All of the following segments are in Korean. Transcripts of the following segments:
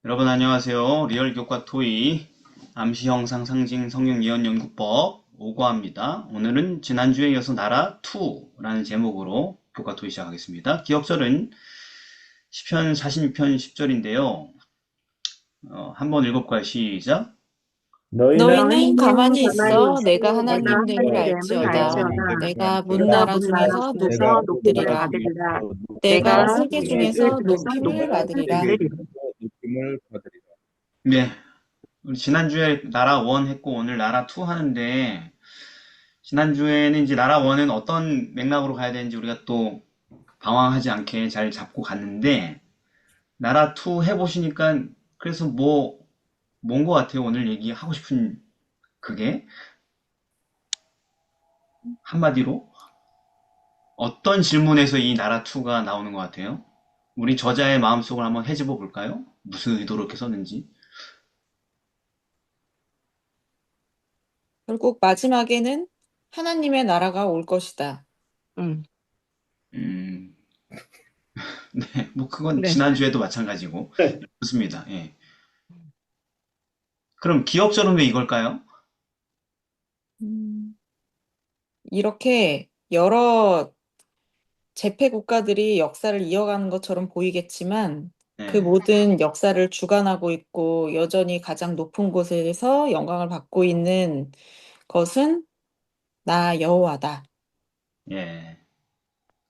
여러분 안녕하세요. 리얼 교과 토의 암시 형상 상징 성형 예언 연구법 5과입니다. 오늘은 지난주에 이어서 나라 2라는 제목으로 교과 토의 시작하겠습니다. 기억절은 시편 46편 10절인데요. 한번 읽어볼까요? 시작. 너희는 너희는 가만히 가만히 있어 내가 있어 내가 하나님됨을 하나님됨을 알지어다. 알지어다. 내가 문 내가 나라 문 나라 중에서 높임을 중에서 높임을 받으리라. 받으리라. 내가 내가 세계 세계 중에서 중에서 높임을 높임을 받으리라. 받으리라. 느낌을 받으리라. 네. 우리 지난주에 나라 1 했고 오늘 나라 2 하는데 지난주에는 이제 나라 1은 어떤 맥락으로 가야 되는지 우리가 또 방황하지 않게 잘 잡고 갔는데 나라 2 해보시니까 그래서 뭔 것 같아요? 오늘 얘기하고 싶은 그게 한마디로 어떤 질문에서 이 나라 2가 나오는 것 같아요? 우리 저자의 마음속을 한번 헤집어 볼까요? 무슨 의도로 이렇게 썼는지. 결국 마지막에는 하나님의 나라가 올 것이다. 응. 음, 네, 뭐 그건 네. 지난주에도 마찬가지고 좋습니다. 예. 그럼 기억절은 왜 이걸까요? 음, 이렇게 여러 제패 국가들이 역사를 이어가는 것처럼 보이겠지만 그 네, 모든 역사를 주관하고 있고 여전히 가장 높은 곳에서 영광을 받고 있는 것은 나 여호와다. 예.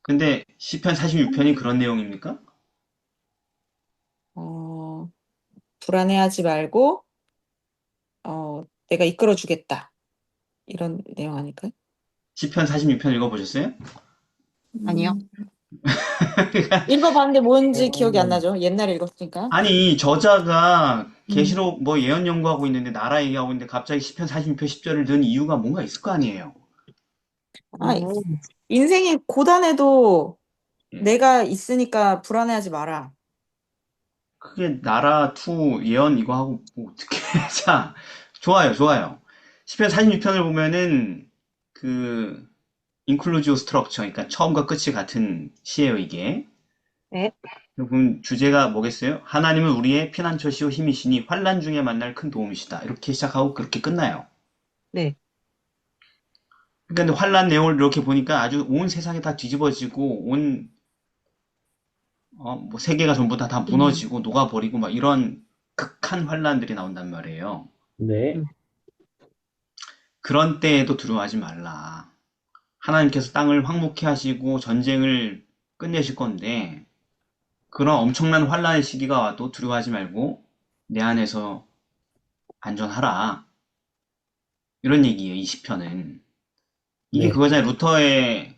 근데 시편 46편이 그런 내용입니까? 어, 불안해하지 말고 내가 이끌어 주겠다. 이런 내용 아닐까요? 시편 46편 읽어보셨어요? 아니요. 읽어봤는데 뭔지 기억이 안 어, 나죠. 옛날에 읽었으니까. 아니, 저자가 음. 계시록 뭐 예언 연구하고 있는데 나라 얘기하고 있는데 갑자기 시편 46편 10절을 넣은 이유가 뭔가 있을 거 아니에요. 아, 어, 인생이 고단해도 예. 내가 있으니까 불안해하지 마라. 그게 나라 투 예언 이거 하고 뭐 어떻게 자, 좋아요, 좋아요. 시편 46편을 보면은 그 인클루지오 스트럭처, 그러니까 처음과 끝이 같은 시예요, 이게. 네. 그럼 주제가 뭐겠어요? 하나님은 우리의 피난처시오 힘이시니 환난 중에 만날 큰 도움이시다. 이렇게 시작하고 그렇게 끝나요. 네. 그러니까 근데 환란 내용을 이렇게 보니까 아주 온 세상이 다 뒤집어지고 뭐 세계가 전부 다 음. 무너지고 녹아버리고 막 이런 극한 환란들이 나온단 말이에요. 네. 음. 그런 때에도 두려워하지 말라. 하나님께서 땅을 황무케 하시고 전쟁을 끝내실 건데 그런 엄청난 환란의 시기가 와도 두려워하지 말고 내 안에서 안전하라. 이런 얘기예요. 이 시편은. 이게 네. 그거잖아요. 루터의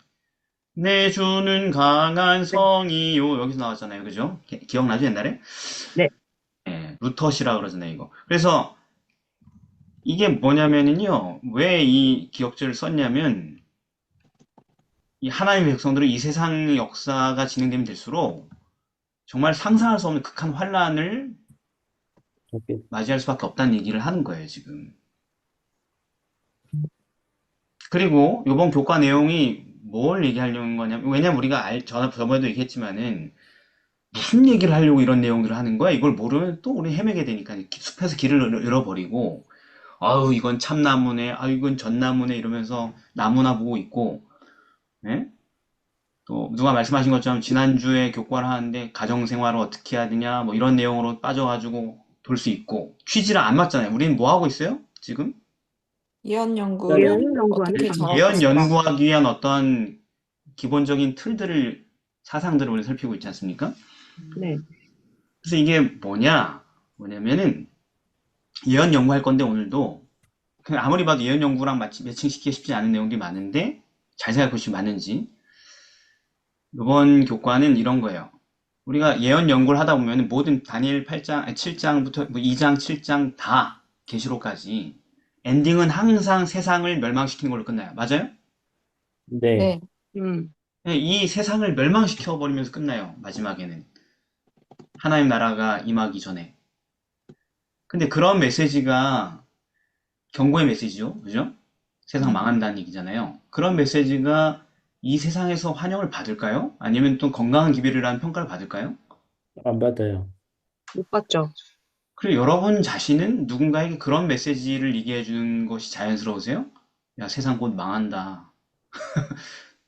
내 주는 강한 네. 성이요. 여기서 나왔잖아요. 그죠? 기억나죠? 옛날에? 네. 예, 루터시라 그러잖아요, 이거. 그래서 이게 뭐냐면은요, 왜 이 기억절을 썼냐면, 이 하나님의 백성들은 이 세상 역사가 진행되면 될수록 정말 상상할 수 없는 극한 환란을 오케이. 맞이할 수밖에 없다는 얘기를 하는 거예요, 지금. 그리고 이번 교과 내용이 뭘 얘기하려는 거냐면, 왜냐면 우리가 저번에도 얘기했지만은, 무슨 얘기를 하려고 이런 내용들을 하는 거야? 이걸 모르면 또 우리 헤매게 되니까 숲에서 길을 잃어버리고 아유 이건 참나무네 아유 이건 전나무네 이러면서 나무나 보고 있고 예? 또 누가 말씀하신 것처럼 지난주에 교과를 하는데 가정생활을 어떻게 해야 되냐 뭐 이런 내용으로 빠져가지고 돌 수 있고 취지랑 안 맞잖아요. 우리는 뭐 하고 있어요? 지금? 예언 예언 연구를 연구하는 어떻게 사람. 잘할 예언 것인가? 연구하기 위한 어떤 기본적인 틀들을 사상들을 우리 살피고 있지 않습니까? 네. 그래서 이게 뭐냐면은 예언 연구할 건데 오늘도 그냥 아무리 봐도 예언 연구랑 매칭시키기 쉽지 않은 내용들이 많은데 잘 생각해 보시면 맞는지 이번 교과는 이런 거예요. 우리가 예언 연구를 하다 보면 모든 다니엘 8장, 7장부터 2장, 7장 다 계시록까지 엔딩은 항상 세상을 멸망시키는 걸로 끝나요. 맞아요? 네. 네. 음. 네, 이 세상을 멸망시켜 버리면서 끝나요. 마지막에는 하나님 나라가 임하기 전에. 근데 그런 메시지가 경고의 메시지죠. 그죠? 세상 네. 망한다는 얘기잖아요. 그런 메시지가 이 세상에서 환영을 받을까요? 아니면 또 건강한 기별이라는 평가를 받을까요? 안 받아요. 못 봤죠. 그리고 여러분 자신은 누군가에게 그런 메시지를 얘기해 주는 것이 자연스러우세요? 야, 세상 곧 망한다.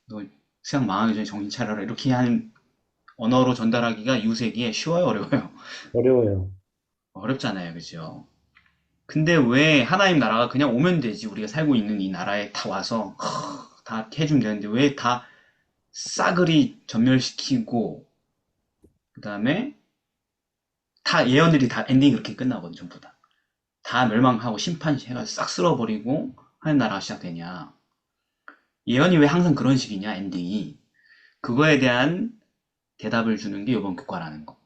너 세상 망하기 전에 정신 차려라. 이렇게 하는 언어로 전달하기가 이웃에게 쉬워요, 어려워요? 어려워요. 어렵잖아요, 그죠? 근데 왜 하나님 나라가 그냥 오면 되지? 우리가 살고 있는 이 나라에 다 와서 다 해주면 되는데 왜 다 싸그리 전멸시키고 그 다음에 다 예언들이 다 엔딩이 그렇게 끝나거든, 전부 다. 다 멸망하고 심판해가지고 싹 쓸어버리고 하는 나라가 시작되냐. 예언이 왜 항상 그런 식이냐, 엔딩이. 그거에 대한 대답을 주는 게 이번 교과라는 거.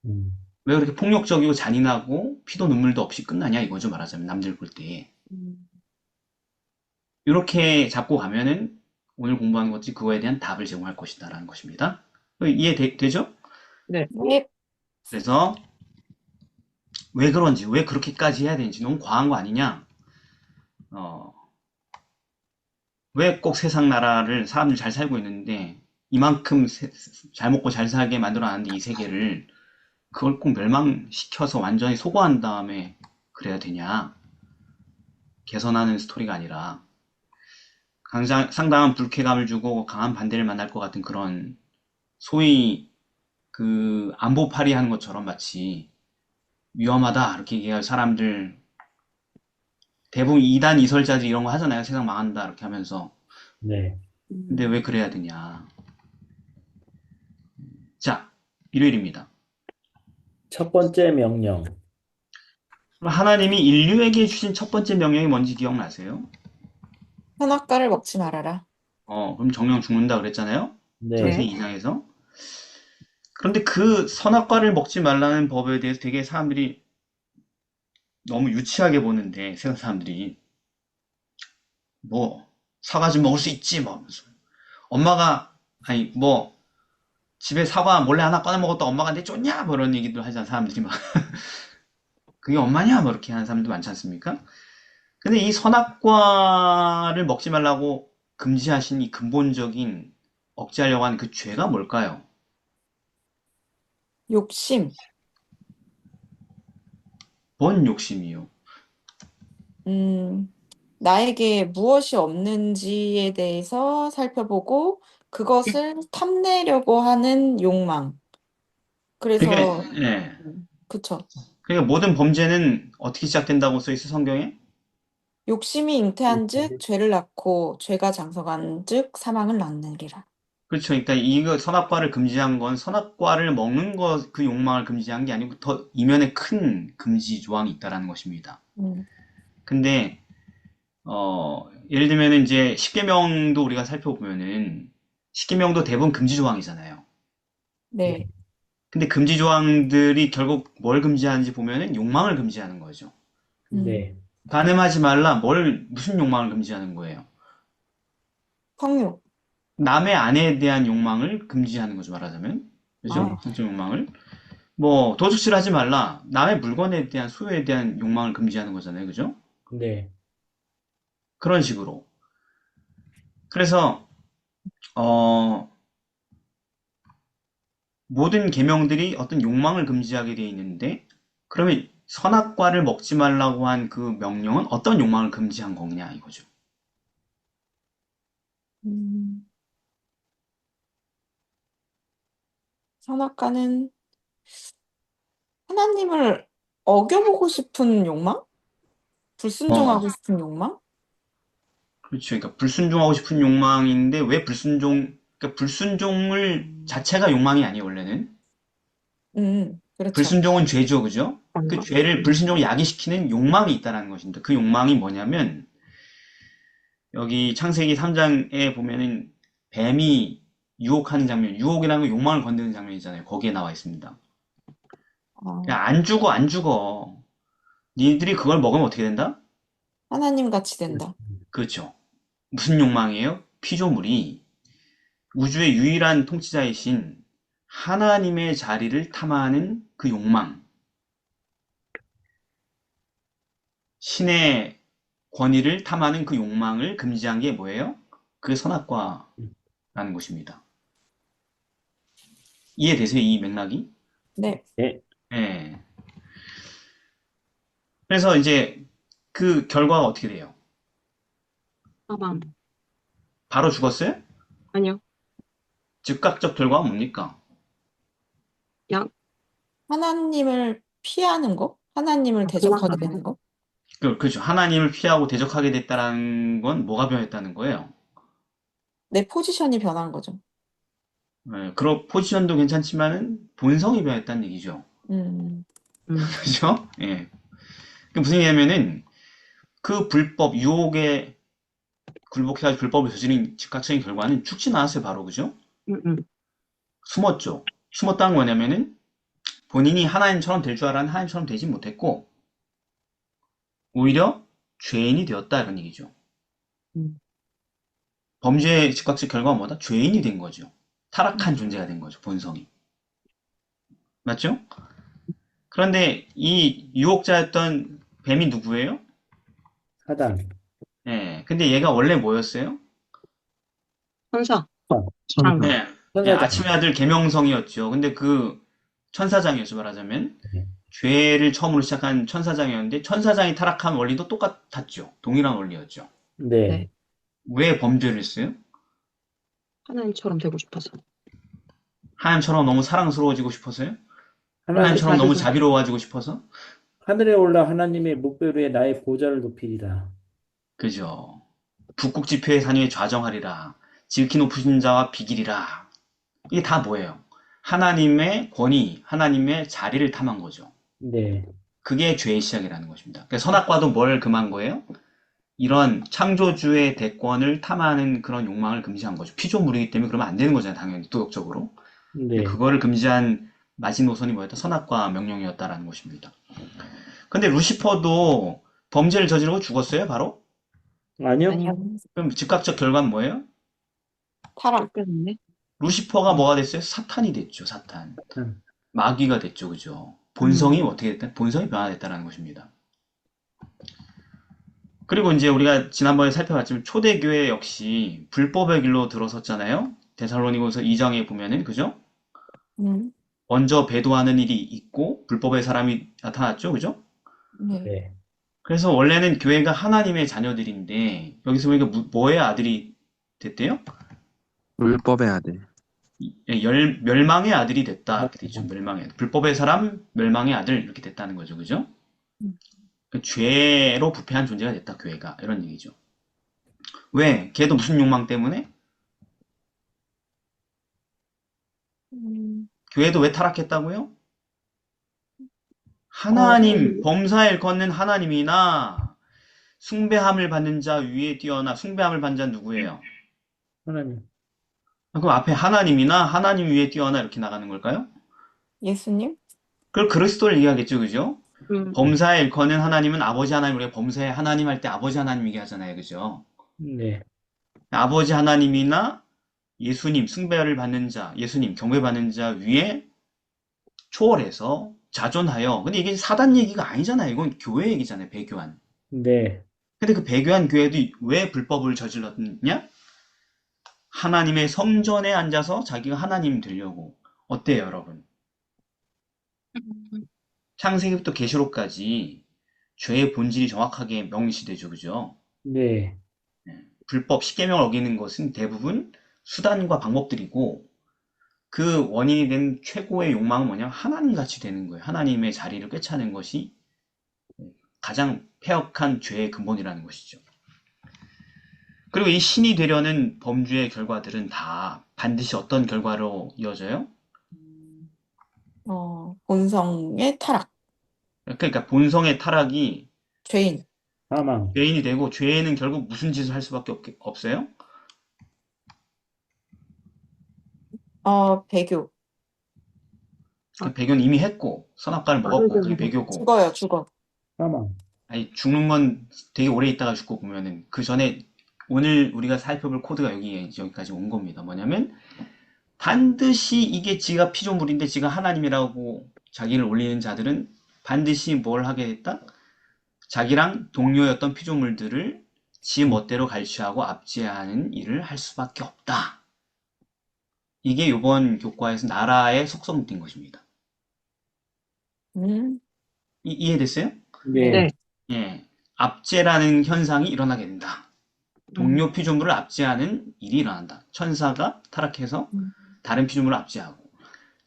음, 왜 그렇게 폭력적이고 잔인하고 피도 눈물도 없이 끝나냐 이거죠, 말하자면 남들 볼 때. 음, 이렇게 잡고 가면은 오늘 공부하는 것들이 그거에 대한 답을 제공할 것이다라는 것입니다. 이해되죠? 네. 네. 그래서 왜 그런지, 왜 그렇게까지 해야 되는지 너무 과한 거 아니냐? 어, 왜 꼭 세상 나라를 사람들 잘 살고 있는데 이만큼 잘 먹고 잘 살게 만들어놨는데 이 세계를 그걸 꼭 멸망시켜서 완전히 소거한 다음에 그래야 되냐? 개선하는 스토리가 아니라 상당한 불쾌감을 주고 강한 반대를 만날 것 같은 그런 소위 그 안보파리 하는 것처럼 마치 위험하다 이렇게 얘기할 사람들 대부분 이단 이설자들이 이런 거 하잖아요. 세상 망한다 이렇게 하면서. 네. 근데 왜 그래야 되냐? 자, 일요일입니다. 첫 번째 명령. 그럼 하나님이 인류에게 주신 첫 번째 명령이 뭔지 기억나세요? 선악과를 먹지 말아라. 그럼 정령 죽는다 그랬잖아요. 네. 네. 창세기 2장에서. 그런데 그 선악과를 먹지 말라는 법에 대해서 되게 사람들이 너무 유치하게 보는데 세상 사람들이 뭐 사과 좀 먹을 수 있지 뭐 하면서 엄마가 아니 뭐 집에 사과 몰래 하나 꺼내 먹었다 엄마가 내쫓냐 뭐 이런 얘기들 하잖아 사람들이 막 그게 엄마냐 뭐 이렇게 하는 사람도 많지 않습니까? 근데 이 선악과를 먹지 말라고 금지하신 이 근본적인 억제하려고 하는 그 죄가 뭘까요? 욕심. 뭔 욕심이요? 음, 나에게 무엇이 없는지에 대해서 살펴보고 그것을 탐내려고 하는 욕망. 그러니까 그래서, 예. 그쵸. 그러니까 모든 범죄는 어떻게 시작된다고 써 있어 성경에? 욕심이 잉태한즉 죄를 낳고 죄가 장성한즉 사망을 낳느니라. 그렇죠. 그러니까 이거 선악과를 금지한 건 선악과를 먹는 것 그 욕망을 금지한 게 아니고 더 이면에 큰 금지 조항이 있다라는 것입니다. 음, 근데 예를 들면 이제 십계명도 우리가 살펴보면은 십계명도 대부분 금지 조항이잖아요. 네. 근데 금지 조항들이 결국 뭘 금지하는지 보면은 욕망을 금지하는 거죠. 음, 네. 간음하지 말라. 무슨 욕망을 금지하는 거예요? 성욕. 남의 아내에 대한 욕망을 금지하는 거죠, 말하자면. 그죠? 아, 성적 욕망을. 뭐, 도둑질 하지 말라. 남의 물건에 대한 소유에 대한 욕망을 금지하는 거잖아요. 그죠? 네. 그런 식으로. 그래서, 어, 모든 계명들이 어떤 욕망을 금지하게 되어 있는데, 그러면 선악과를 먹지 말라고 한 그 명령은 어떤 욕망을 금지한 거냐, 이거죠. 음, 선악과는 하나님을 어겨보고 싶은 욕망? 어, 불순종하고 싶은 욕망? 그렇죠. 그러니까 불순종하고 싶은 욕망인데, 왜 그러니까 불순종을 자체가 욕망이 아니에요, 원래는. 그렇죠. 불순종은 죄죠, 그죠? 그 맞나? 죄를 불순종을 야기시키는 욕망이 있다는 것입니다. 그 욕망이 뭐냐면 여기 창세기 3장에 보면은 뱀이 유혹하는 장면, 유혹이라는 건 욕망을 건드는 장면이잖아요. 거기에 나와 있습니다. 어, 야, 안 죽어, 안 죽어. 니들이 그걸 먹으면 어떻게 된다? 하나님 같이 된다. 그렇죠. 무슨 욕망이에요? 피조물이 우주의 유일한 통치자이신 하나님의 자리를 탐하는 그 욕망, 신의 권위를 탐하는 그 욕망을 금지한 게 뭐예요? 그 선악과라는 것입니다. 이해되세요? 이 맥락이? 네. 네. 예. 그래서 이제 그 결과가 어떻게 돼요? 사망. 바로 죽었어요? 아니요. 즉각적 결과가 뭡니까? 양, 하나님을 피하는 거? 하나님을 대적하게 도망가는 되는 거? 그렇죠. 하나님을 피하고 대적하게 됐다는 건 뭐가 변했다는 거예요? 내 포지션이 변한 거죠. 그런 포지션도 괜찮지만은 본성이 변했다는 얘기죠. 음, 그죠? 예. 그 무슨 얘기냐면은 그 불법, 유혹에 굴복해가지고 불법을 저지른 즉각적인 결과는 죽진 않았어요, 바로. 그죠? 음, 음, 숨었죠. 숨었다는 거냐면은 본인이 하나님처럼 될 줄 알았는데 하나님처럼 되지 못했고, 오히려 죄인이 되었다, 이런 얘기죠. 음, 범죄의 즉각적 결과가 뭐다? 죄인이 된 거죠. 타락한 음. 존재가 된 거죠, 본성이. 맞죠? 그런데 이 유혹자였던 뱀이 누구예요? 사단. 예. 근데 얘가 원래 뭐였어요? 천사, 어, 장, 예. 예, 천사장. 아침의 아들 계명성이었죠. 근데 그 천사장이었죠, 말하자면. 네. 죄를 처음으로 시작한 천사장이었는데 천사장이 타락한 원리도 똑같았죠. 동일한 원리였죠. 네. 네. 왜 범죄를 했어요? 하나님처럼 되고 싶어서. 하나님처럼 너무 사랑스러워지고 싶어서요? 하나님, 하나님처럼 너무 자기가, 자비로워지고 싶어서? 하늘에 올라 하나님의 목별 위에 나의 보좌를 높이리라. 그죠. 북극 지폐의 산위에 좌정하리라. 지극히 높으신 자와 비기리라. 이게 다 뭐예요? 하나님의 권위, 하나님의 자리를 탐한 거죠. 네. 그게 죄의 시작이라는 것입니다. 그러니까 선악과도 뭘 금한 거예요? 이런 창조주의 대권을 탐하는 그런 욕망을 금지한 거죠. 피조물이기 때문에 그러면 안 되는 거잖아요, 당연히 도덕적으로. 근데 네. 그거를 금지한 마지노선이 뭐였다? 선악과 명령이었다라는 것입니다. 근데 루시퍼도 범죄를 저지르고 죽었어요, 바로? 아니요? 아니요. 그럼 즉각적 결과는 뭐예요? 타락. 쫓겨났네. 루시퍼가 뭐가 됐어요? 사탄이 됐죠, 사탄. 음. 마귀가 됐죠, 그죠? 본성이 음, 어떻게 됐다? 본성이 변화됐다는 것입니다. 그리고 이제 우리가 지난번에 살펴봤지만 초대교회 역시 불법의 길로 들어섰잖아요. 데살로니고서 2장에 보면은 그죠? 음, 먼저 배도하는 일이 있고 불법의 사람이 나타났죠, 그죠? 네. 네. 그래서 원래는 교회가 하나님의 자녀들인데 여기서 보니까 뭐의 아들이 됐대요? 불법의 아들. 멸망의 아들이 됐다 아, 이렇게 되죠. 멸망의 아들. 불법의 사람, 멸망의 아들 이렇게 됐다는 거죠, 그죠? 음, 그 죄로 부패한 존재가 됐다 교회가 이런 얘기죠. 왜? 걔도 무슨 욕망 때문에? 음, 교회도 왜 타락했다고요? 어, 하나님, 범사에 걷는 하나님이나 숭배함을 받는 자 위에 뛰어나 숭배함을 받는 자는 누구예요? 하나님. 그럼 앞에 하나님이나 하나님 위에 뛰어나 이렇게 나가는 걸까요? 예수님? 그걸 그리스도를 얘기하겠죠, 그죠? 음, 네. 범사에 일컫는 하나님은 아버지 하나님, 우리가 범사에 하나님 할 때 아버지 하나님 얘기하잖아요, 그죠? 네. 아버지 하나님이나 예수님, 숭배를 받는 자, 예수님, 경배받는 자 위에 초월해서 자존하여. 근데 이게 사단 얘기가 아니잖아요. 이건 교회 얘기잖아요, 배교한. 네. 근데 그 배교한 교회도 왜 불법을 저질렀냐? 하나님의 성전에 앉아서 자기가 하나님 되려고. 어때요, 여러분? 창세기부터 계시록까지 죄의 본질이 정확하게 명시되죠, 그죠? 네. 불법 십계명을 어기는 것은 대부분 수단과 방법들이고 그 원인이 된 최고의 욕망은 뭐냐면 하나님 같이 되는 거예요. 하나님의 자리를 꿰차는 것이 가장 폐역한 죄의 근본이라는 것이죠. 그리고 이 신이 되려는 범죄의 결과들은 다 반드시 어떤 결과로 이어져요? 본성의 타락. 그러니까 본성의 타락이 죄인. 사망. 죄인이 되고 죄인은 결국 무슨 짓을 할 수밖에 없어요? 배교. 그 배교는 이미 했고 선악과를 먹었고 그게 빠르게 배교고 죽어요, 죽어. 사망. 아니 죽는 건 되게 오래 있다가 죽고 보면은 그 전에 오늘 우리가 살펴볼 코드가 여기까지 온 겁니다. 뭐냐면 반드시 이게 지가 피조물인데 지가 하나님이라고 자기를 올리는 자들은 반드시 뭘 하게 됐다? 자기랑 동료였던 피조물들을 지 멋대로 갈취하고 압제하는 일을 할 수밖에 없다. 이게 이번 교과에서 나라의 속성인 것입니다. 음, 이해됐어요? 네. 네. 예, 압제라는 현상이 일어나게 된다. 동료 피조물을 압제하는 일이 일어난다. 천사가 타락해서 다른 피조물을 압제하고,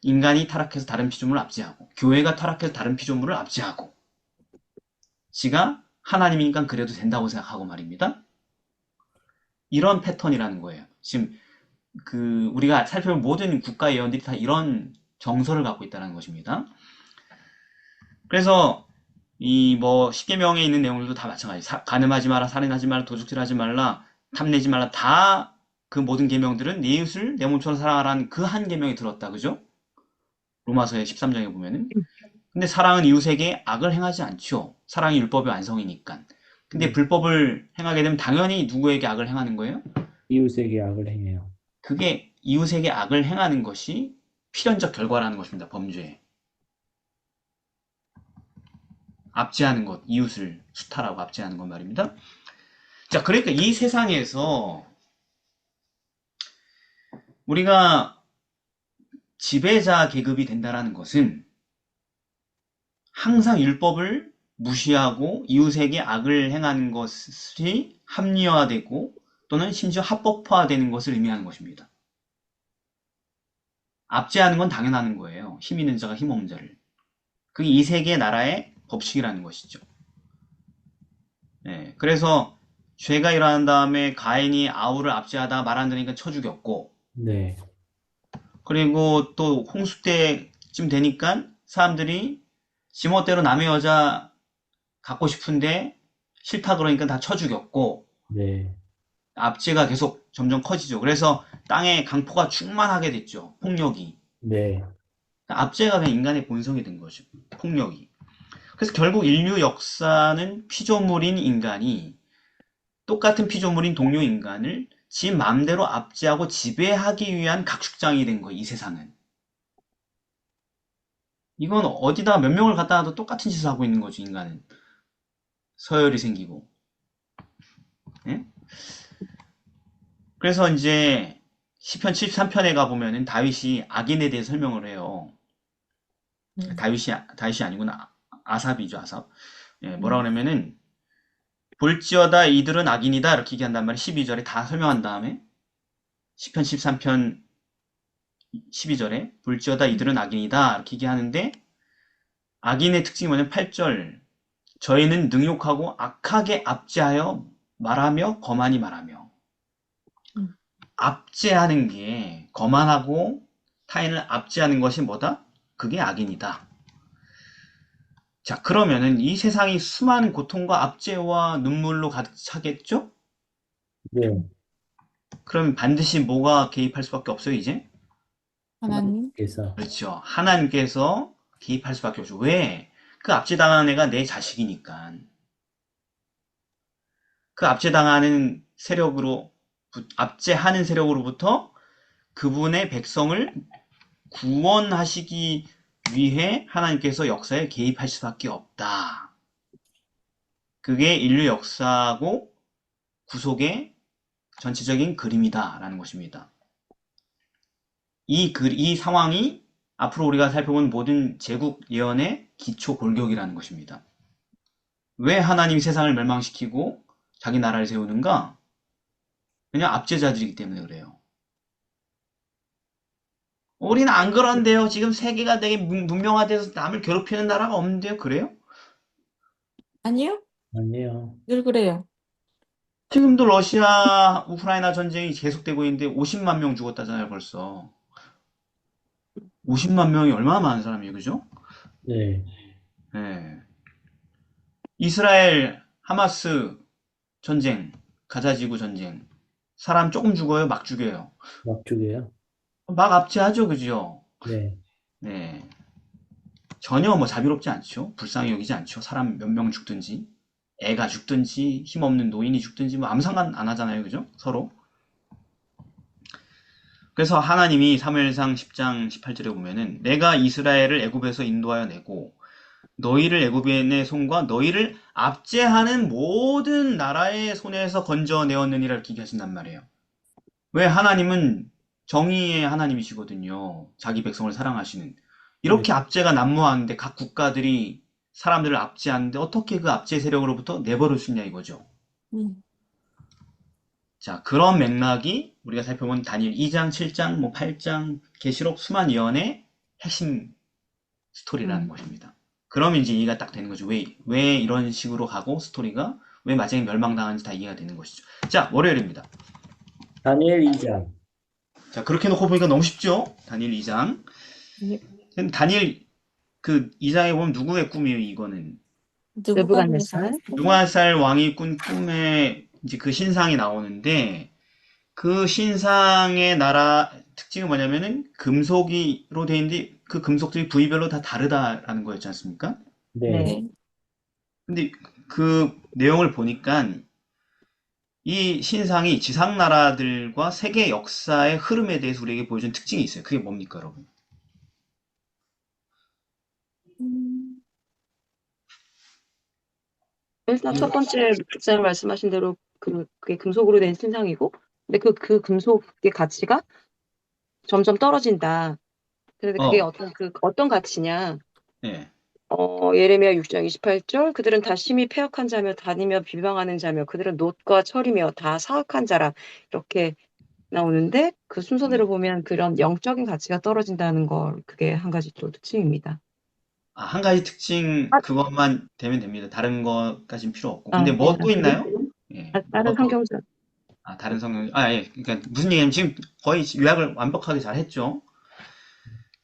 인간이 타락해서 다른 피조물을 압제하고, 교회가 타락해서 다른 피조물을 압제하고, 지가 하나님이니까 그래도 된다고 생각하고 말입니다. 이런 패턴이라는 거예요. 지금 우리가 살펴본 모든 국가 예언들이 다 이런 정서를 갖고 있다는 것입니다. 그래서 십계명에 있는 내용들도 다 마찬가지. 간음하지 마라, 살인하지 마라, 도둑질하지 말라, 탐내지 말라. 다 그 모든 계명들은 네 이웃을 내 몸처럼 사랑하라는 그 한 계명이 들었다. 그죠? 로마서의 13장에 보면은. 근데 사랑은 이웃에게 악을 행하지 않죠. 사랑이 율법의 완성이니까. 근데 불법을 행하게 되면 당연히 누구에게 악을 행하는 거예요? 이웃에게 악을 행해요. 그게 이웃에게 악을 행하는 것이 필연적 결과라는 것입니다. 범죄에. 압제하는 것, 이웃을 수탈하고 압제하는 것 말입니다. 자, 그러니까 이 세상에서 우리가 지배자 계급이 된다라는 것은 항상 율법을 무시하고 이웃에게 악을 행하는 것이 합리화되고 또는 심지어 합법화되는 것을 의미하는 것입니다. 압제하는 건 당연한 거예요. 힘 있는 자가 힘 없는 자를. 그게 이 세계 나라의 법칙이라는 것이죠. 네, 그래서 죄가 일어난 다음에 가인이 아우를 압제하다 말 안 들으니까 쳐 죽였고, 네. 그리고 또 홍수 때쯤 되니까 사람들이 지멋대로 남의 여자 갖고 싶은데 싫다 그러니까 다 쳐 죽였고, 네. 압제가 계속 점점 커지죠. 그래서 땅에 강포가 충만하게 됐죠. 폭력이. 네. 압제가 그냥 인간의 본성이 된 거죠. 폭력이. 그래서 결국 인류 역사는 피조물인 인간이 똑같은 피조물인 동료 인간을 지 마음대로 압제하고 지배하기 위한 각축장이 된 거예요. 이 세상은. 이건 어디다 몇 명을 갖다 놔도 똑같은 짓을 하고 있는 거죠. 인간은. 서열이 생기고. 예? 그래서 이제 시편 73편에 가보면은 다윗이 악인에 대해 설명을 해요. 다윗이 아니구나. 아삽이죠, 아삽. 예, 뭐라 그러면은 볼지어다 이들은 악인이다 이렇게 얘기한단 말이에요. 12절에 다 설명한 다음에 시편 13편 12절에 볼지어다 이들은 악인이다 이렇게 얘기하는데 악인의 특징이 뭐냐면 8절 저희는 능욕하고 악하게 압제하여 말하며 거만히 말하며 압제하는 게 거만하고 타인을 압제하는 것이 뭐다? 그게 악인이다. 자, 그러면은 이 세상이 수많은 고통과 압제와 눈물로 가득 차겠죠? 네. 그럼 반드시 뭐가 개입할 수밖에 없어요, 이제? 하나님. 그래서 그렇죠. 하나님께서 개입할 수밖에 없죠. 왜? 그 압제당한 애가 내 자식이니까. 그 압제당하는 세력으로, 압제하는 세력으로부터 그분의 백성을 구원하시기 위해 하나님께서 역사에 개입할 수밖에 없다. 그게 인류 역사고 구속의 전체적인 그림이다라는 것입니다. 이 상황이 앞으로 우리가 살펴본 모든 제국 예언의 기초 골격이라는 것입니다. 왜 하나님이 세상을 멸망시키고 자기 나라를 세우는가? 그냥 압제자들이기 때문에 그래요. 우리는 안 그런데요. 지금 세계가 되게 문명화돼서 남을 괴롭히는 나라가 없는데요. 그래요? 아니요? 아니에요. 늘 그래요. 지금도 러시아, 우크라이나 전쟁이 계속되고 있는데 50만 명 죽었다잖아요, 벌써. 50만 명이 얼마나 많은 사람이에요, 그죠? 네. 네. 이스라엘, 하마스 전쟁, 가자지구 전쟁. 사람 조금 죽어요, 막 죽여요. 막죽이에요. 막 압제하죠, 그죠? 네. 네. 전혀 뭐 자비롭지 않죠. 불쌍히 여기지 않죠. 사람 몇 명 죽든지, 애가 죽든지, 힘없는 노인이 죽든지, 뭐 아무 상관 안 하잖아요, 그죠? 서로. 그래서 하나님이 사무엘상 10장 18절에 보면은 내가 이스라엘을 애굽에서 인도하여 내고 너희를 애굽인의 손과 너희를 압제하는 모든 나라의 손에서 건져내었느니라 이렇게 얘기하신단 말이에요. 왜? 하나님은 정의의 하나님이시거든요. 자기 백성을 사랑하시는. 이렇게 압제가 난무하는데 각 국가들이 사람들을 압제하는데 어떻게 그 압제 세력으로부터 내버릴 수 있냐 이거죠. 음. 자, 그런 맥락이 우리가 살펴본 다니엘 2장, 7장, 뭐 8장, 계시록 수만 예언의 핵심 스토리라는 것입니다. 그러면 이제 이해가 딱 되는 거죠. 왜 이런 식으로 가고 스토리가 왜 마지막에 멸망당하는지 다 이해가 되는 것이죠. 자, 월요일입니다. 다니엘 2장. 자, 그렇게 놓고 보니까 너무 쉽죠? 다니엘 2장. 네. 다니엘 그 2장에 보면 누구의 꿈이에요, 이거는? 느부갓네살. 누가살 왕이 꾼 꿈에 이제 그 신상이 나오는데 그 신상의 나라 특징은 뭐냐면은 금속으로 돼 있는데 그 금속들이 부위별로 다 다르다라는 거였지 않습니까? 네. 네. 근데 그 내용을 보니까 이 신상이 지상 나라들과 세계 역사의 흐름에 대해서 우리에게 보여준 특징이 있어요. 그게 뭡니까, 여러분? 음. 일단 첫 번째 목사님 말씀하신 대로 그게 금속으로 된 신상이고, 근데 그 금속의 가치가 점점 떨어진다. 그래서 그게 어, 어떤 가치냐? 네. 예레미야 6장 28절 그들은 다 심히 패역한 자며 다니며 비방하는 자며 그들은 놋과 철이며 다 사악한 자라 이렇게 나오는데 그 순서대로 보면 그런 영적인 가치가 떨어진다는 걸 그게 한 가지 또 특징입니다. 아, 한 가지 특징 아, 그것만 되면 됩니다. 다른 것까지는 필요 없고. 근데 네. 뭐 또 있나요? 예, 다른 뭐가 또, 성경적 다른 성경, 예. 그러니까 무슨 얘기냐면 지금 거의 요약을 완벽하게 잘 했죠.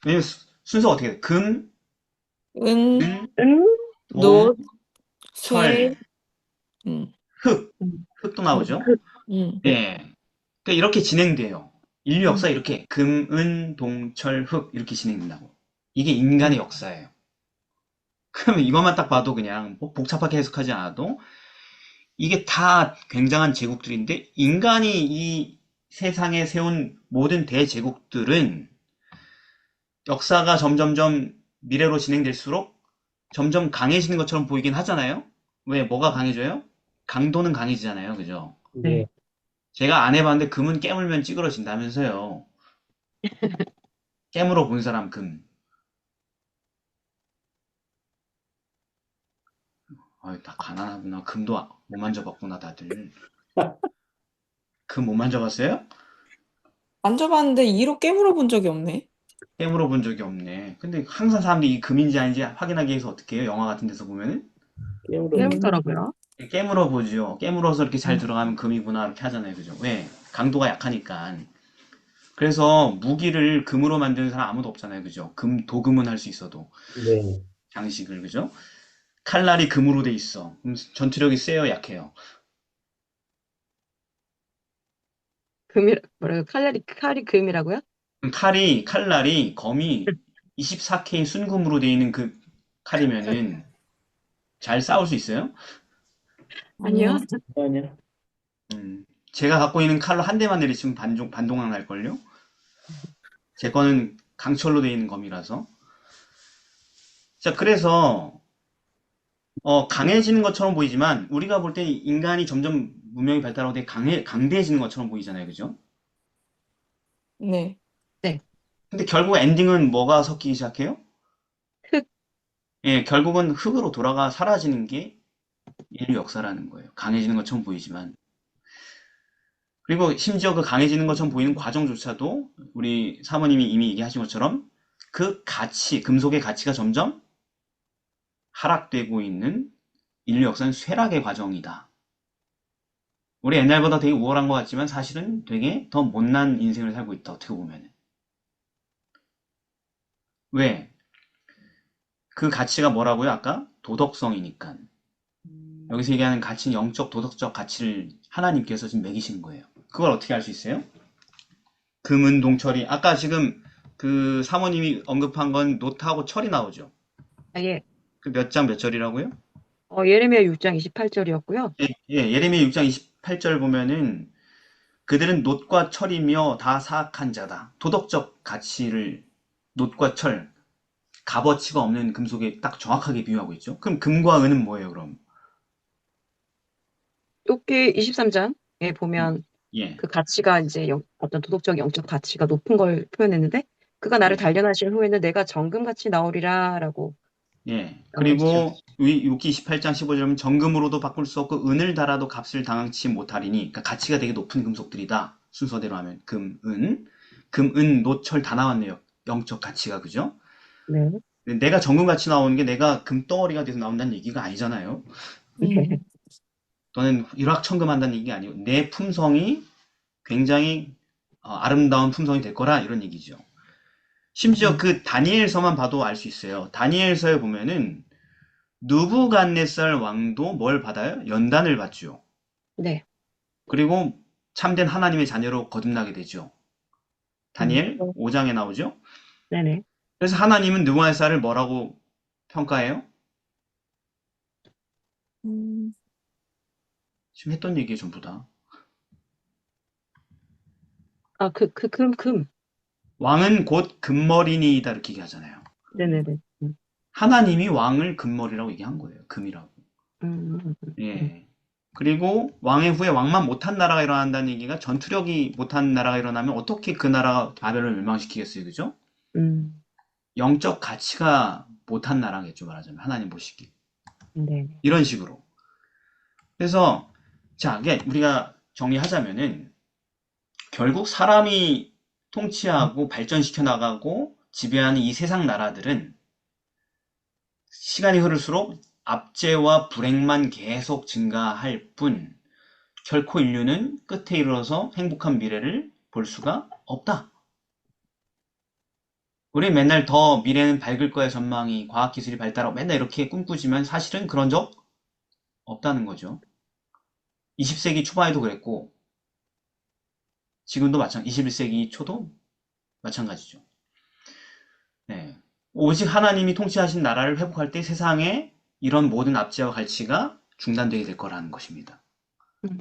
왜냐면 순서가 어떻게 돼? 금, 은, 은, 음, 동, 노, 쇠, 철, 음. 흙. 음, 흙도 나오죠? 그, 음. 예. 그러니까 이렇게 진행돼요. 인류 음, 역사 이렇게 금, 은, 동, 철, 흙 이렇게 진행된다고. 이게 인간의 역사예요. 그러면 이것만 딱 봐도 그냥 뭐 복잡하게 해석하지 않아도 이게 다 굉장한 제국들인데 인간이 이 세상에 세운 모든 대제국들은 역사가 점점점 미래로 진행될수록 점점 강해지는 것처럼 보이긴 하잖아요. 왜 뭐가 강해져요? 강도는 강해지잖아요. 그죠? 네. 네. 제가 안 해봤는데 금은 깨물면 찌그러진다면서요. 깨물어 본 사람 금. 아유, 다 가난하구나. 금도 못 만져봤구나, 다들. 금 못 만져봤어요? 만져봤는데 이로 깨물어 본 적이 없네. 깨물어 본 적이 없네. 근데 항상 사람들이 이 금인지 아닌지 확인하기 위해서 어떻게 해요? 영화 같은 데서 보면은? 깨물어. 음. 깨우더라고요. 깨물어 보죠. 깨물어서 이렇게 잘 음, 들어가면 금이구나, 이렇게 하잖아요. 그죠? 왜? 강도가 약하니까. 그래서 무기를 금으로 만드는 사람 아무도 없잖아요. 그죠? 도금은 할 수 있어도. 네. 장식을, 그죠? 칼날이 금으로 돼 있어. 그럼 전투력이 세요, 약해요? 뭐라고 칼이 금이라고요? 그럼 칼날이, 검이 24K 순금으로 돼 있는 그 칼이면은 잘 싸울 수 있어요? 아니요. 아니요. 아니야. 제가 갖고 있는 칼로 한 대만 내리치면 반동강 날걸요? 제 거는 강철로 돼 있는 검이라서. 자, 그래서, 강해지는 것처럼 보이지만, 우리가 볼 때 인간이 점점 문명이 발달하고 되게 강대해지는 것처럼 보이잖아요. 그죠? 네. 네. 근데 결국 엔딩은 뭐가 섞이기 시작해요? 흙, 예, 결국은 흙으로 돌아가 사라지는 게 인류 역사라는 거예요. 강해지는 것처럼 보이지만. 그리고 심지어 그 강해지는 것처럼 보이는 과정조차도 우리 사모님이 이미 얘기하신 것처럼 그 금속의 가치가 점점 하락되고 있는 인류 역사는 쇠락의 과정이다. 우리 옛날보다 되게 우월한 것 같지만 사실은 되게 더 못난 인생을 살고 있다. 어떻게 보면. 왜? 그 가치가 뭐라고요? 아까? 도덕성이니까. 여기서 얘기하는 가치는 영적, 도덕적 가치를 하나님께서 지금 매기신 거예요. 그걸 어떻게 알 수 있어요? 금은 동철이. 아까 지금 그 사모님이 언급한 건 노트하고 철이 나오죠. 예. 그 몇 장 몇 절이라고요? 예레미야 6장 28절이었고요. 예레미야 6장 28절 보면은 그들은 놋과 철이며 다 사악한 자다. 도덕적 가치를 놋과 철, 값어치가 없는 금속에 딱 정확하게 비유하고 있죠. 그럼 금과 은은 뭐예요, 그럼? 여기 23장에 음, 보면 예, 그 가치가 이제 어떤 도덕적 영적 가치가 높은 걸 표현했는데 그가 나를 예. 단련하신 후에는 내가 정금같이 나오리라라고 예. 나오시죠. 그리고 욥기 28장 15절은 정금으로도 바꿀 수 없고 은을 달아도 값을 당치 못하리니, 그러니까 가치가 되게 높은 금속들이다. 순서대로 하면 금, 은, 금, 은, 노, 철 다 나왔네요. 영적 가치가 그죠? 네. 내가 정금같이 나오는 게 내가 금덩어리가 돼서 나온다는 얘기가 아니잖아요. 네. 또는 일확천금한다는 얘기가 아니고 내 품성이 굉장히 아름다운 품성이 될 거라 이런 얘기죠. 심지어 그 다니엘서만 봐도 알 수 있어요. 다니엘서에 보면은 느부갓네살 왕도 뭘 받아요? 연단을 받죠. 네. 그리고 참된 하나님의 자녀로 거듭나게 되죠. 다니엘 5장에 나오죠. 네네. 그래서 하나님은 느부갓네살을 뭐라고 평가해요? 음, 지금 했던 얘기에 전부 다. 아, 금. 왕은 곧 금머리니이다 이렇게 얘기하잖아요. 네네네. 하나님이 왕을 금머리라고 얘기한 거예요. 금이라고. 음. 예. 그리고 왕의 후에 왕만 못한 나라가 일어난다는 얘기가 전투력이 못한 나라가 일어나면 어떻게 그 나라가 바벨을 멸망시키겠어요. 그죠? 음. 영적 가치가 못한 나라겠죠. 말하자면. 하나님 보시기. 네. 이런 식으로. 그래서 자, 이게 우리가 정리하자면은 결국 사람이 통치하고 발전시켜 나가고 지배하는 이 세상 나라들은 시간이 흐를수록 압제와 불행만 계속 증가할 뿐 결코 인류는 끝에 이르러서 행복한 미래를 볼 수가 없다. 우리 맨날 더 미래는 밝을 거야 전망이 과학기술이 발달하고 맨날 이렇게 꿈꾸지만 사실은 그런 적 없다는 거죠. 20세기 초반에도 그랬고 지금도 21세기 초도 마찬가지죠. 네. 오직 하나님이 통치하신 나라를 회복할 때 세상에 이런 모든 압제와 갈취가 중단되게 될 거라는 것입니다.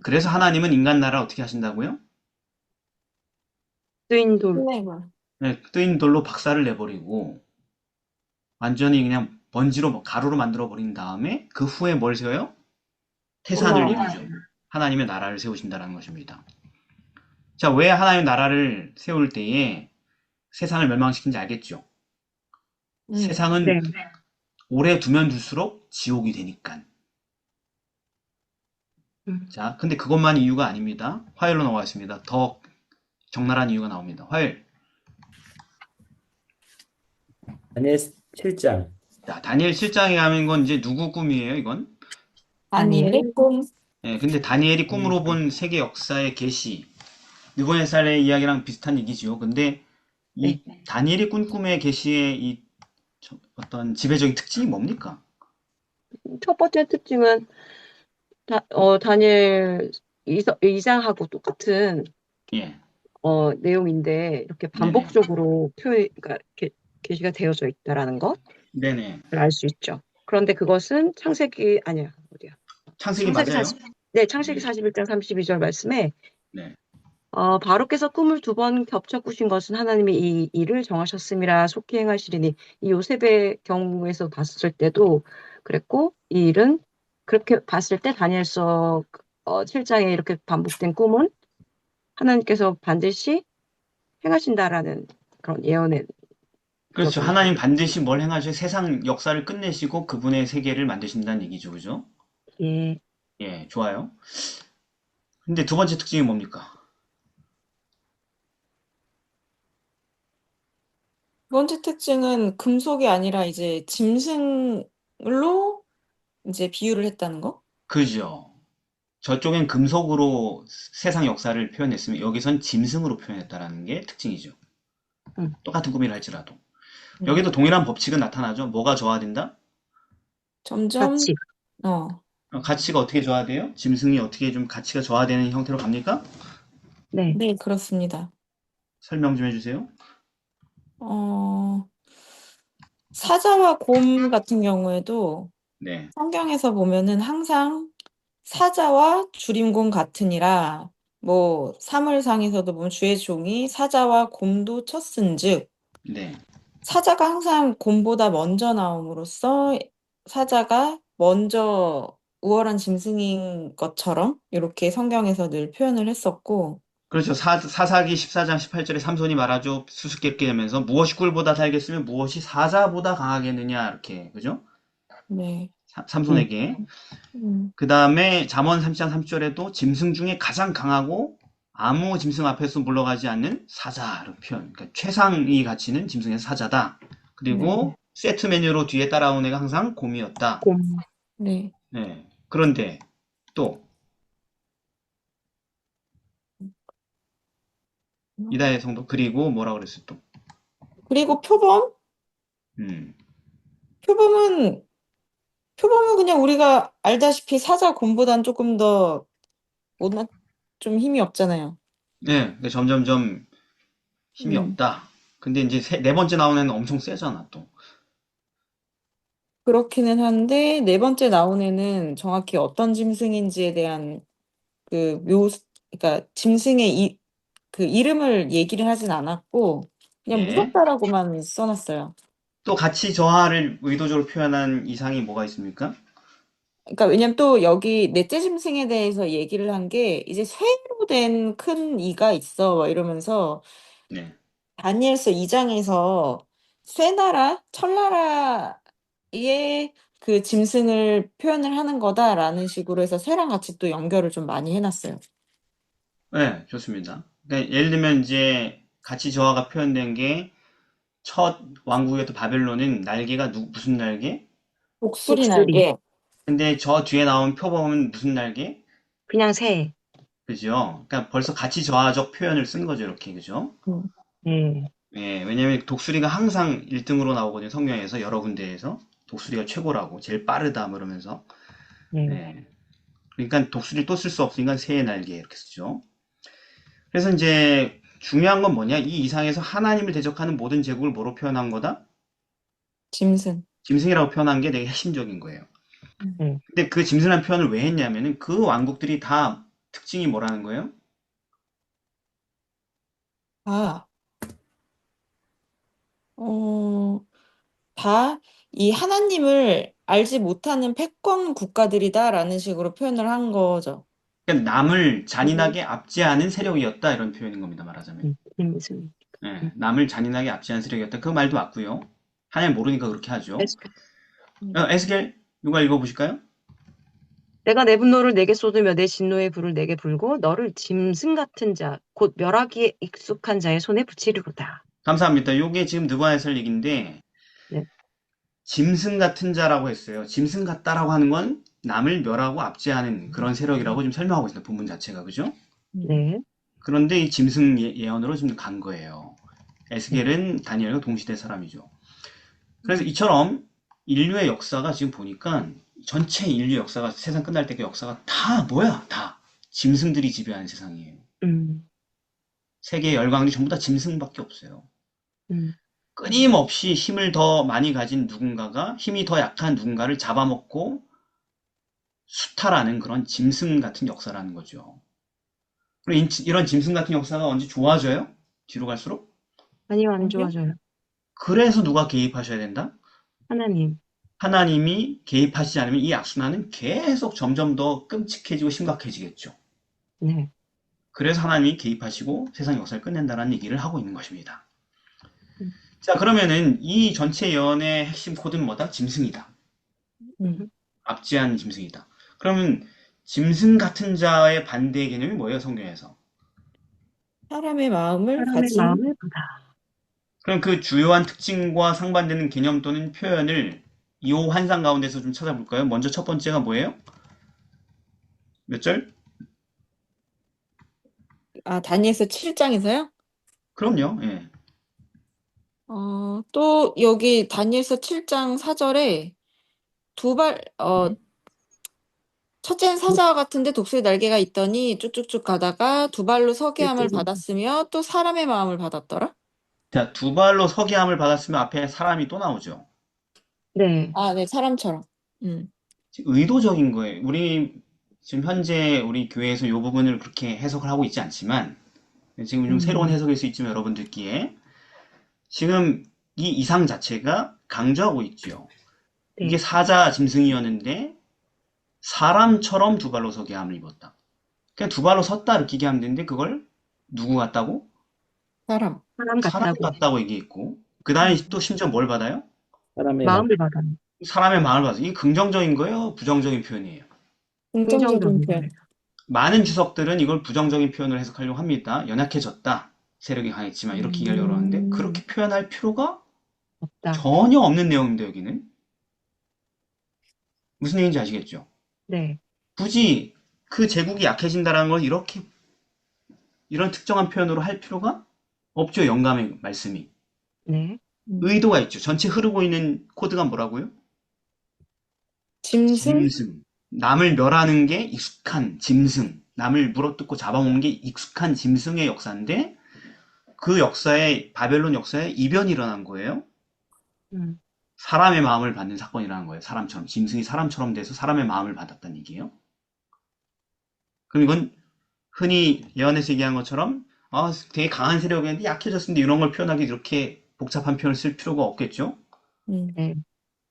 그래서 하나님은 인간 나라를 어떻게 하신다고요? 쓰인 돌. 네, 뜨인 돌로 박살을 내버리고 완전히 그냥 먼지로 가루로 만들어 버린 다음에 그 후에 뭘 세워요? 태산을 이루죠. 하나님의 나라를 세우신다는 것입니다. 자, 왜 하나님의 나라를 세울 때에 세상을 멸망시킨지 알겠죠? 세상은 네. 오래 두면 둘수록 지옥이 되니까. 음. 자, 근데 그것만 이유가 아닙니다. 화요일로 넘어가겠습니다. 더 적나라한 이유가 나옵니다. 화요일. 다니엘 7장. 자, 다니엘 7장에 가면 건 이제 누구 꿈이에요, 이건? 다니엘의 꿈. 네, 근데 다니엘이 꿈으로 본 세계 역사의 계시, 느부갓네살의 이야기랑 비슷한 얘기지요. 근데 이 다니엘이 꾼 꿈의 계시의 이 어떤 지배적인 특징이 뭡니까? 첫 번째 특징은 다니엘 이장하고 똑같은 예, 내용인데 이렇게 네네, 반복적으로 그러니까 이렇게 게시가 되어져 있다라는 것을 네네. 알 수 있죠. 그런데 그것은 창세기 아니야 어디야? 창세기 창세기 맞아요? 40, 네, 창세기 41장 32절 말씀에 네, 바로께서 꿈을 2번 겹쳐 꾸신 것은 하나님이 이 일을 정하셨음이라 속히 행하시리니 이 요셉의 경우에서 봤을 때도 그랬고 이 일은 그렇게 봤을 때 다니엘서 7장에 이렇게 반복된 꿈은 하나님께서 반드시 행하신다라는 그런 예언의 그렇죠. 그것을 하나님 반드시 뭘 행하셔 세상 역사를 끝내시고 그분의 세계를 만드신다는 얘기죠, 그죠? 예, 예, 좋아요. 근데 두 번째 특징이 뭡니까? 두 번째 특징은 금속이 아니라 이제 짐승으로 이제 비유를 했다는 거? 그죠. 저쪽엔 금속으로 세상 역사를 표현했으면 여기선 짐승으로 표현했다라는 게 특징이죠. 음. 똑같은 꿈이라 할지라도. 여기도 동일한 법칙은 나타나죠. 뭐가 저하된다? 점점 같이 가치가 어떻게 저하돼요? 짐승이 어떻게 좀 가치가 저하되는 형태로 갑니까? 네, 네, 그렇습니다. 설명 좀 해주세요. 어, 사자와 곰 같은 경우에도 네, 성경에서 보면은 항상 사자와 주림곰 같으니라 뭐 사물상에서도 보면 주의 종이 사자와 곰도 쳤은즉 네. 사자가 항상 곰보다 먼저 나옴으로써 사자가 먼저 우월한 짐승인 것처럼 이렇게 성경에서 늘 표현을 했었고 그렇죠. 사사기 14장 18절에 삼손이 말하죠. 수수께끼 하면서 무엇이 꿀보다 달겠으며 무엇이 사자보다 강하겠느냐 이렇게 그죠? 네. 삼손에게. 그 다음에 잠언 3장 3절에도 짐승 중에 가장 강하고 아무 짐승 앞에서 물러가지 않는 사자로 표현. 그러니까 최상위 가치는 짐승에서 사자다. 그리고 세트 메뉴로 뒤에 따라오는 애가 항상 곰이었다. 곰. 네. 네. 그런데 또 이다의 성도 그리고 뭐라 그랬어 또? 그리고 표범? 음. 표범은, 표범은 그냥 우리가 알다시피 사자 곰보단 조금 더 못나, 좀 힘이 없잖아요. 네. 근데 점점점 힘이 음. 없다. 근데 이제 네 번째 나오는 애는 엄청 세잖아 또. 그렇기는 한데, 네 번째 나온 애는 정확히 어떤 짐승인지에 대한 그러니까 짐승의 그 이름을 얘기를 하진 않았고, 그냥 예. 무섭다라고만 써놨어요. 또 가치 저하를 의도적으로 표현한 이상이 뭐가 있습니까? 그러니까 왜냐면 또 여기 넷째 짐승에 대해서 얘기를 한 게 이제 쇠로 된 큰 이가 있어 막 이러면서 네. 다니엘서 2장에서 쇠나라, 철나라의 그 짐승을 표현을 하는 거다라는 식으로 해서 쇠랑 같이 또 연결을 좀 많이 해놨어요. 네, 좋습니다. 그러니까 예를 들면 이제 가치 저하가 표현된 게 첫 왕국이었던 바벨론은 날개가 무슨 날개? 독수리 독수리. 날개. 근데 저 뒤에 나온 표범은 무슨 날개? 그냥 새. 그죠? 그러니까 벌써 가치 저하적 표현을 쓴 거죠, 이렇게. 그죠? 음. 네. 예, 왜냐면 독수리가 항상 1등으로 나오거든요, 성경에서. 여러 군데에서. 독수리가 최고라고, 제일 빠르다, 뭐 이러면서. 네. 예. 그러니까 독수리를 또 쓸 수 없으니까 새의 날개, 이렇게 쓰죠. 그래서 이제 중요한 건 뭐냐? 이 이상에서 하나님을 대적하는 모든 제국을 뭐로 표현한 거다? 짐승. 짐승이라고 표현한 게 되게 핵심적인 거예요. 네. 근데 그 짐승이라는 표현을 왜 했냐면은 그 왕국들이 다 특징이 뭐라는 거예요? 아, 어, 다 이 하나님을 알지 못하는 패권 국가들이다라는 식으로 표현을 한 거죠. 그러니까 남을 잔인하게 압제하는 세력이었다 이런 표현인 겁니다, 말하자면. 짐승. 예, 남을 잔인하게 압제하는 세력이었다. 그 말도 맞고요. 하나님 모르니까 그렇게 하죠. 에스겔. 에스겔 누가 읽어보실까요? 내가 내 분노를 내게 쏟으며 내 진노의 불을 내게 불고 너를 짐승 같은 자, 곧 멸하기에 익숙한 자의 손에 붙이리로다. 감사합니다. 요게 지금 느부갓네살 얘기인데 네. 짐승 같은 자라고 했어요. 짐승 같다라고 하는 건 남을 멸하고 압제하는 그런 세력이라고 지금 설명하고 있습니다. 본문 자체가 그죠? 네. 그런데 이 짐승 예언으로 지금 간 거예요. 에스겔은 다니엘과 동시대 사람이죠. 그래서 이처럼 인류의 역사가 지금 보니까 전체 인류 역사가 세상 끝날 때 그 역사가 다 뭐야? 다 짐승들이 지배하는 세상이에요. 음. 세계 열강들이 전부 다 짐승밖에 없어요. 음. 끊임없이 힘을 더 많이 가진 누군가가 힘이 더 약한 누군가를 잡아먹고 수탈하는 그런 짐승 같은 역사라는 거죠. 그리고 이런 짐승 같은 역사가 언제 좋아져요? 뒤로 갈수록? 아니요, 안 아니요? 좋아져요. 그래서 누가 개입하셔야 된다? 하나님. 하나님이 개입하시지 않으면 이 악순환은 계속 점점 더 끔찍해지고 심각해지겠죠. 네. 그래서 하나님이 개입하시고 세상 역사를 끝낸다는 얘기를 하고 있는 것입니다. 음. 자, 그러면은 이 전체 예언의 핵심 코드는 뭐다? 짐승이다. 음. 압제한 짐승이다. 그러면 짐승 같은 자의 반대 개념이 뭐예요, 성경에서? 사람의 마음을 사람의 가진 마음을 보다. 그럼 그 주요한 특징과 상반되는 개념 또는 표현을 이호 환상 가운데서 좀 찾아볼까요? 먼저 첫 번째가 뭐예요? 몇 절? 다니엘서 7장에서요? 그럼요. 예. 또 여기 다니엘서 7장 4절에 첫째는 사자와 같은데 독수리 날개가 있더니 쭉쭉쭉 가다가 두 발로 서게 함을 받았으며 또 사람의 마음을 받았더라? 자, 두 발로 서기함을 받았으면 앞에 사람이 또 나오죠. 네. 네, 사람처럼. 음. 의도적인 거예요. 지금 현재 우리 교회에서 이 부분을 그렇게 해석을 하고 있지 않지만, 지금 좀 새로운 해석일 수 있지만 여러분들끼에, 지금 이 이상 자체가 강조하고 있지요. 네. 이게 사자 짐승이었는데, 사람처럼 두 발로 서게 함을 입었다. 그냥 두 발로 섰다 느끼게 하면 되는데, 그걸 누구 같다고? 사람. 사람 사람 같다고. 같다고 얘기했고, 그 다음에 또 심지어 뭘 받아요? 사람의 마음. 마음을 받아요. 사람의 마음을 봐서 이게 긍정적인 거예요? 부정적인 표현이에요? 긍정적인 긍정적인 표현. 거예요. 많은 주석들은 이걸 부정적인 표현을 해석하려고 합니다. 연약해졌다. 세력이 강했지만 이렇게 얘기하려고 하는데 그렇게 표현할 필요가 없다. 전혀 없는 내용인데 여기는 무슨 얘기인지 아시겠죠? 네. 굳이 그 제국이 약해진다는 걸 이렇게 이런 특정한 표현으로 할 필요가 없죠. 영감의 말씀이. 네. 의도가 있죠. 전체 흐르고 있는 코드가 뭐라고요? 짐승? 짐승. 남을 멸하는 게 익숙한 짐승. 남을 물어뜯고 잡아먹는 게 익숙한 짐승의 역사인데 그 역사에 바벨론 역사에 이변이 일어난 거예요. 음. 사람의 마음을 받는 사건이라는 거예요. 사람처럼. 짐승이 사람처럼 돼서 사람의 마음을 받았다는 얘기예요. 그럼 이건 흔히 예언에서 얘기한 것처럼 되게 강한 세력이었는데 약해졌는데 이런 걸 표현하기 이렇게 복잡한 표현을 쓸 필요가 없겠죠. 네.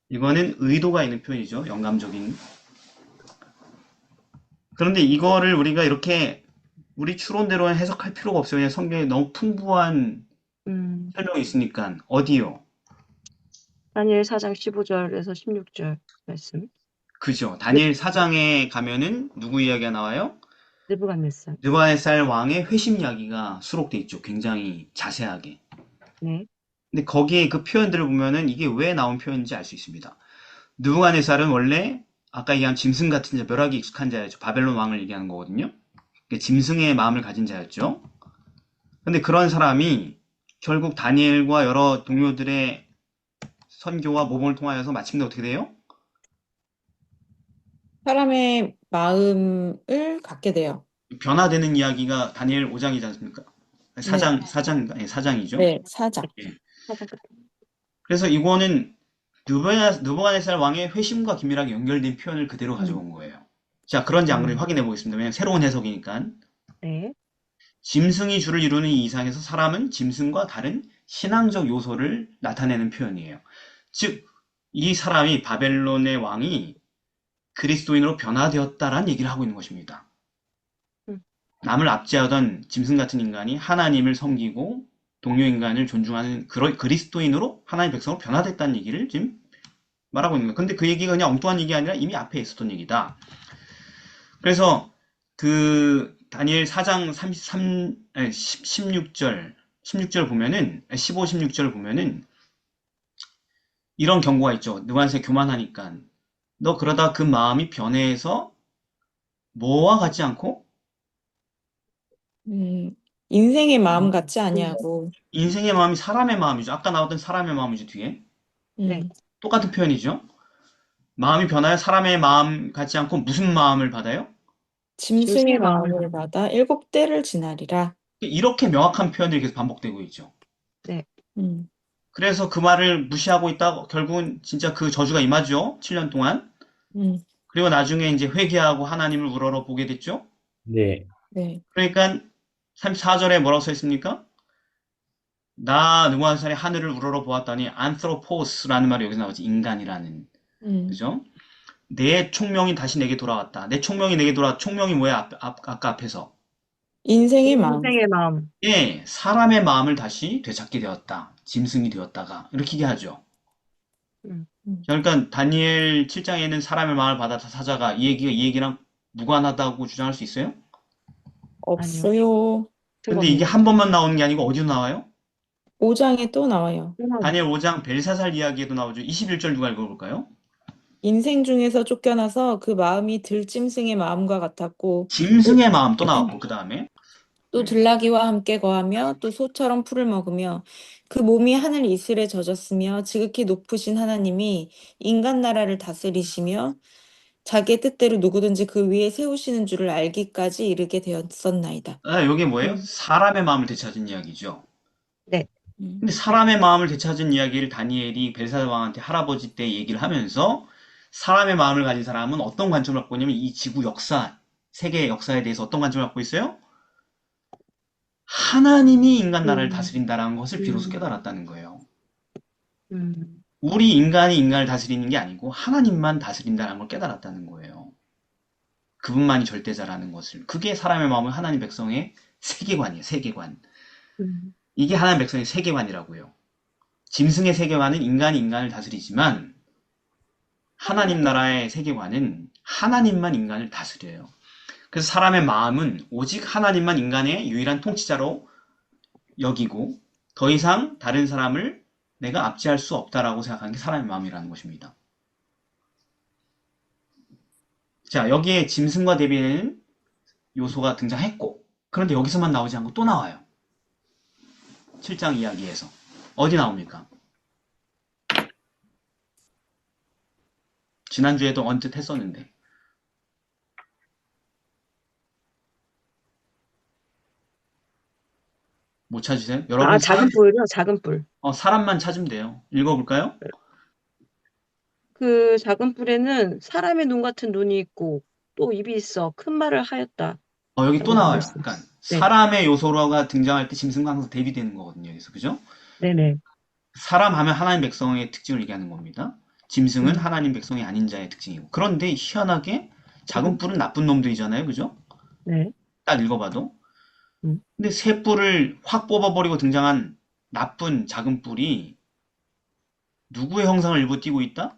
이거는 의도가 있는 표현이죠. 영감적인. 그런데 이거를 우리가 이렇게 우리 추론대로 해석할 필요가 없어요. 그냥 성경에 너무 풍부한 음. 설명이 있으니까. 어디요? 다니엘 4장 15절에서 16절 말씀. 그죠. 다니엘 4장에 가면은 누구 이야기가 나와요? 느부갓네살. 느부갓네살 왕의 회심 이야기가 수록돼 있죠. 굉장히 자세하게. 네. 근데 거기에 그 표현들을 보면은 이게 왜 나온 표현인지 알 수 있습니다. 느부갓네살은 원래 아까 얘기한 짐승 같은 자, 멸하기 익숙한 자였죠. 바벨론 왕을 얘기하는 거거든요. 그러니까 짐승의 마음을 가진 자였죠. 근데 그런 사람이 결국 다니엘과 여러 동료들의 선교와 모범을 통하여서 마침내 어떻게 돼요? 사람의 마음을 갖게 돼요. 변화되는 이야기가 다니엘 5장이지 않습니까? 네. 4장인가? 네, 4장이죠. 네, 사장. 사장 끝. 그래서 이거는 느부갓네살 왕의 회심과 긴밀하게 연결된 표현을 그대로 가져온 거예요. 자, 그런지 안 그런지 확인해 보겠습니다. 왜냐면 새로운 해석이니까. 네. 짐승이 주를 이루는 이 이상에서 사람은 짐승과 다른 신앙적 요소를 나타내는 표현이에요. 즉, 이 사람이 바벨론의 왕이 그리스도인으로 변화되었다라는 얘기를 하고 있는 것입니다. 음. 남을 압제하던 짐승 같은 인간이 하나님을 섬기고 동료 인간을 존중하는 그리스도인으로 하나님의 백성으로 변화됐다는 얘기를 지금 말하고 있는 거예요. 근데 그 얘기가 그냥 엉뚱한 얘기 아니라 이미 앞에 있었던 얘기다. 그래서 그 다니엘 4장 16절 보면은 15, 16절 보면은 이런 경고가 있죠. 느간세 교만하니까 너 그러다 그 마음이 변해서 뭐와 같지 않고 인생의 마음 같지 아니하고. 인생의 마음이 사람의 마음이죠. 아까 나왔던 사람의 마음이죠. 뒤에 네. 똑같은 표현이죠. 마음이 변하여 사람의 마음 같지 않고 무슨 마음을 받아요? 짐승의 마음을 마음을 받아 7대를 지나리라. 이렇게 명확한 표현들이 계속 반복되고 있죠. 네. 음, 그래서 그 말을 무시하고 있다가 결국은 진짜 그 저주가 임하죠. 7년 동안. 음, 그리고 나중에 이제 회개하고 하나님을 우러러 보게 됐죠. 네. 네. 그러니까 34절에 뭐라고 써 있습니까? 나 느부갓네살이 하늘을 우러러 보았더니 안트로포스라는 말이 여기서 나오지. 인간이라는. 음, 그죠? 내 총명이 다시 내게 돌아왔다. 내 총명이 내게 돌아왔다. 총명이 뭐야? 아까 앞에서. 인생의 마음. 인생의 마음. 예, 사람의 마음을 다시 되찾게 되었다. 짐승이 되었다가. 이렇게 얘기하죠. 음. 그러니까 다니엘 7장에는 사람의 마음을 받아서 사자가 이 얘기랑 무관하다고 주장할 수 있어요? 없어요. 근데 이게 한 번만 나오는 게 아니고 어디로 나와요? 5장에 또 나와요. 다니엘 5장 벨사살 이야기에도 나오죠. 21절 누가 읽어볼까요? 인생 중에서 쫓겨나서 그 마음이 들짐승의 마음과 같았고 짐승의 마음 또 나왔고 그 다음에 또 들나귀와 함께 거하며 또 소처럼 풀을 먹으며 그 몸이 하늘 이슬에 젖었으며 지극히 높으신 하나님이 인간 나라를 다스리시며 자기의 뜻대로 누구든지 그 위에 세우시는 줄을 알기까지 이르게 되었었나이다. 이게 뭐예요? 사람의 마음을 되찾은 이야기죠. 네. 근데 사람의 마음을 되찾은 이야기를 다니엘이 벨사살 왕한테 할아버지 때 얘기를 하면서 사람의 마음을 가진 사람은 어떤 관점을 갖고 있냐면 이 지구 역사, 세계 역사에 대해서 어떤 관점을 갖고 있어요? 하나님이 인간 나라를 다스린다라는 것을 비로소 깨달았다는 거예요. 우리 인간이 인간을 다스리는 게 아니고 하나님만 다스린다는 걸 깨달았다는 거예요. 그분만이 절대자라는 것을. 그게 사람의 마음은 하나님 백성의 세계관이에요. 세계관. 이게 하나님 백성의 세계관이라고요. 짐승의 세계관은 인간이 인간을 다스리지만 하나님 나라의 세계관은 하나님만 인간을 다스려요. 그래서 사람의 마음은 오직 하나님만 인간의 유일한 통치자로 여기고 더 이상 다른 사람을 내가 압제할 수 없다라고 생각하는 게 사람의 마음이라는 것입니다. 자, 여기에 짐승과 대비되는 요소가 등장했고, 그런데 여기서만 나오지 않고 또 나와요. 7장 이야기에서. 어디 나옵니까? 지난주에도 언뜻 했었는데. 못 찾으세요? 여러분, 작은 뿔이요, 작은 뿔. 사람만 찾으면 돼요. 읽어볼까요? 그 작은 뿔에는 사람의 눈 같은 눈이 있고 또 입이 있어 큰 말을 하였다. 여기 또 라고 나와요. 말씀. 그러니까 네. 사람의 요소가 등장할 때 짐승과 항상 대비되는 거거든요. 여기서 그죠? 네네. 사람 하면 하나님 백성의 특징을 얘기하는 겁니다. 짐승은 음. 하나님 백성이 아닌 자의 특징이고. 그런데 희한하게 작은 뿔은 나쁜 놈들이잖아요. 그죠? 네. 딱 읽어봐도. 음. 근데 새 뿔을 확 뽑아버리고 등장한 나쁜 작은 뿔이 누구의 형상을 일부 띠고 있다?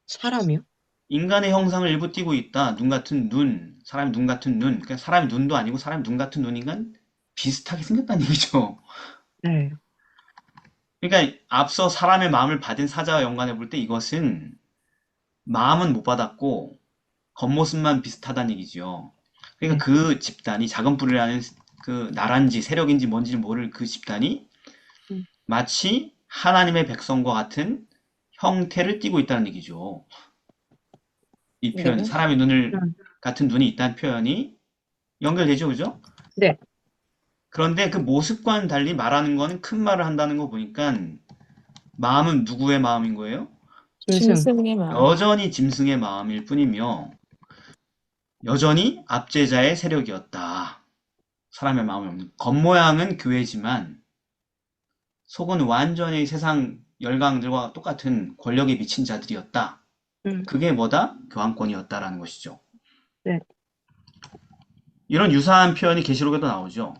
사람이요? 인간의 형상을 일부 띠고 있다. 눈 같은 눈, 사람의 눈 같은 눈. 그러니까 사람의 눈도 아니고 사람의 눈 같은 눈인가 비슷하게 생겼다는 얘기죠. 네. 그러니까 앞서 사람의 마음을 받은 사자와 연관해 볼 때 이것은 마음은 못 받았고 겉모습만 비슷하다는 얘기죠. 그러니까 그 집단이 작은 뿔이라는 그 나라인지 세력인지 뭔지 모를 그 집단이 음. 마치 하나님의 백성과 같은 형태를 띠고 있다는 얘기죠. 이 표현, 네. 사람의 눈을 음. 같은 눈이 있다는 표현이 연결되죠, 그죠? 네. 그런데 그 모습과는 달리 말하는 거는 큰 말을 한다는 거 보니까 마음은 누구의 마음인 거예요? 짐승. 짐승의 마음. 여전히 짐승의 마음일 뿐이며 여전히 압제자의 세력이었다. 사람의 마음이 없는. 겉모양은 교회지만 속은 완전히 세상 열강들과 똑같은 권력에 미친 자들이었다. 그게 뭐다? 교황권이었다라는 것이죠. 네. 이런 유사한 표현이 계시록에도 나오죠.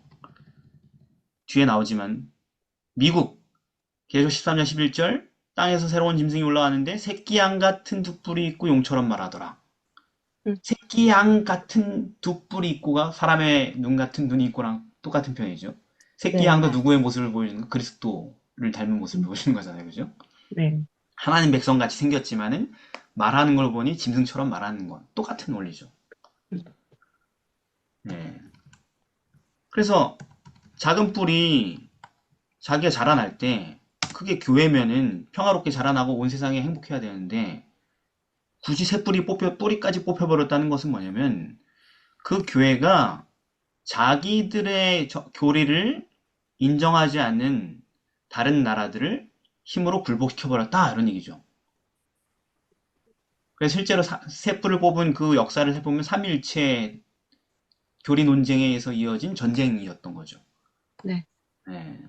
뒤에 나오지만 미국 계시록 13장 11절 땅에서 새로운 짐승이 올라왔는데 새끼 양 같은 두 뿔이 있고 용처럼 말하더라. 새끼 양 같은 두 뿔이 있고가 사람의 눈 같은 눈이 있고랑 똑같은 표현이죠. 새끼 네. 양도 누구의 모습을 보여주는 거? 그리스도를 닮은 모습을 보여주는 거잖아요. 그죠? 네. 하나님 백성 같이 생겼지만은 말하는 걸 보니 짐승처럼 말하는 건 똑같은 원리죠. 네. 그래서 작은 뿔이 자기가 자라날 때 크게 교회면은 평화롭게 자라나고 온 세상에 행복해야 되는데 굳이 새 뿌리까지 뽑혀버렸다는 것은 뭐냐면 그 교회가 자기들의 교리를 인정하지 않는 다른 나라들을 힘으로 굴복시켜버렸다 이런 얘기죠. 그래서 실제로 새 뿔을 뽑은 그 역사를 해보면 삼위일체 교리 논쟁에 의해서 이어진 전쟁이었던 거죠. 네. 네.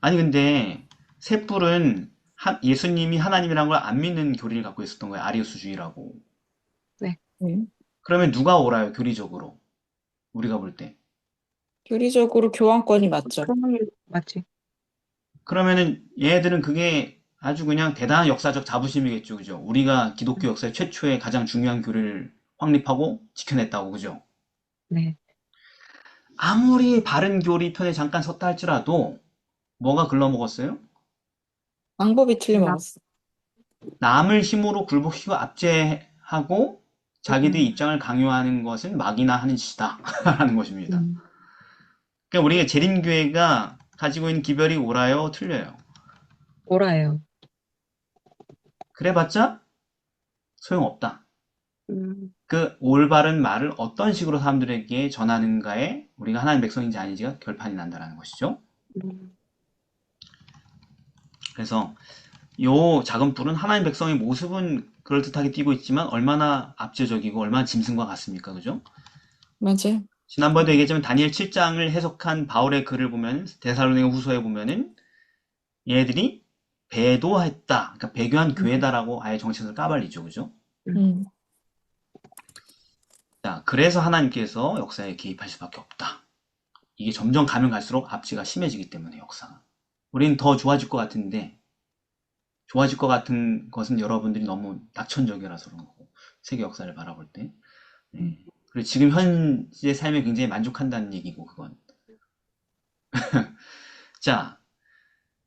아니 근데 새 뿔은 예수님이 하나님이라는 걸 안 믿는 교리를 갖고 있었던 거예요. 아리우스주의라고. 네. 그러면 누가 옳아요? 교리적으로. 우리가 볼 때. 교리적으로 교황권이 맞죠. 맞지. 그러면은 얘네들은 그게 아주 그냥 대단한 역사적 자부심이겠죠. 그죠? 우리가 기독교 역사의 최초의 가장 중요한 교리를 확립하고 지켜냈다고. 그죠? 네. 아무리 바른 교리 편에 잠깐 섰다 할지라도 뭐가 글러먹었어요? 방법이 틀림없어. 남을 힘으로 굴복시키고 압제하고 자기들의 입장을 강요하는 것은 막이나 하는 짓이다 라는 것입니다. 그러니까 우리가 재림교회가 가지고 있는 기별이 옳아요? 틀려요? 오라예요. 그래봤자 소용없다. 그 올바른 말을 어떤 식으로 사람들에게 전하는가에 우리가 하나님 백성인지 아닌지가 결판이 난다는 것이죠. 그래서 요 작은 뿔은 하나님 백성의 모습은 그럴듯하게 띄고 있지만 얼마나 압제적이고 얼마나 짐승과 같습니까? 그죠? 맞아요. 지난번에도 얘기했지만 다니엘 7장을 해석한 바울의 글을 보면 데살로니가 후서에 보면은 얘네들이 배도했다. 그러니까 배교한 교회다라고 아예 정체성을 까발리죠. 그죠? 자, 그래서 하나님께서 역사에 개입할 수밖에 없다. 이게 점점 가면 갈수록 압제가 심해지기 때문에 역사가. 우리는 더 좋아질 것 같은데 좋아질 것 같은 것은 여러분들이 너무 낙천적이라서 그런 거고, 세계 역사를 바라볼 때. 네. 그리고 지금 현재 삶에 굉장히 만족한다는 얘기고, 그건. 자,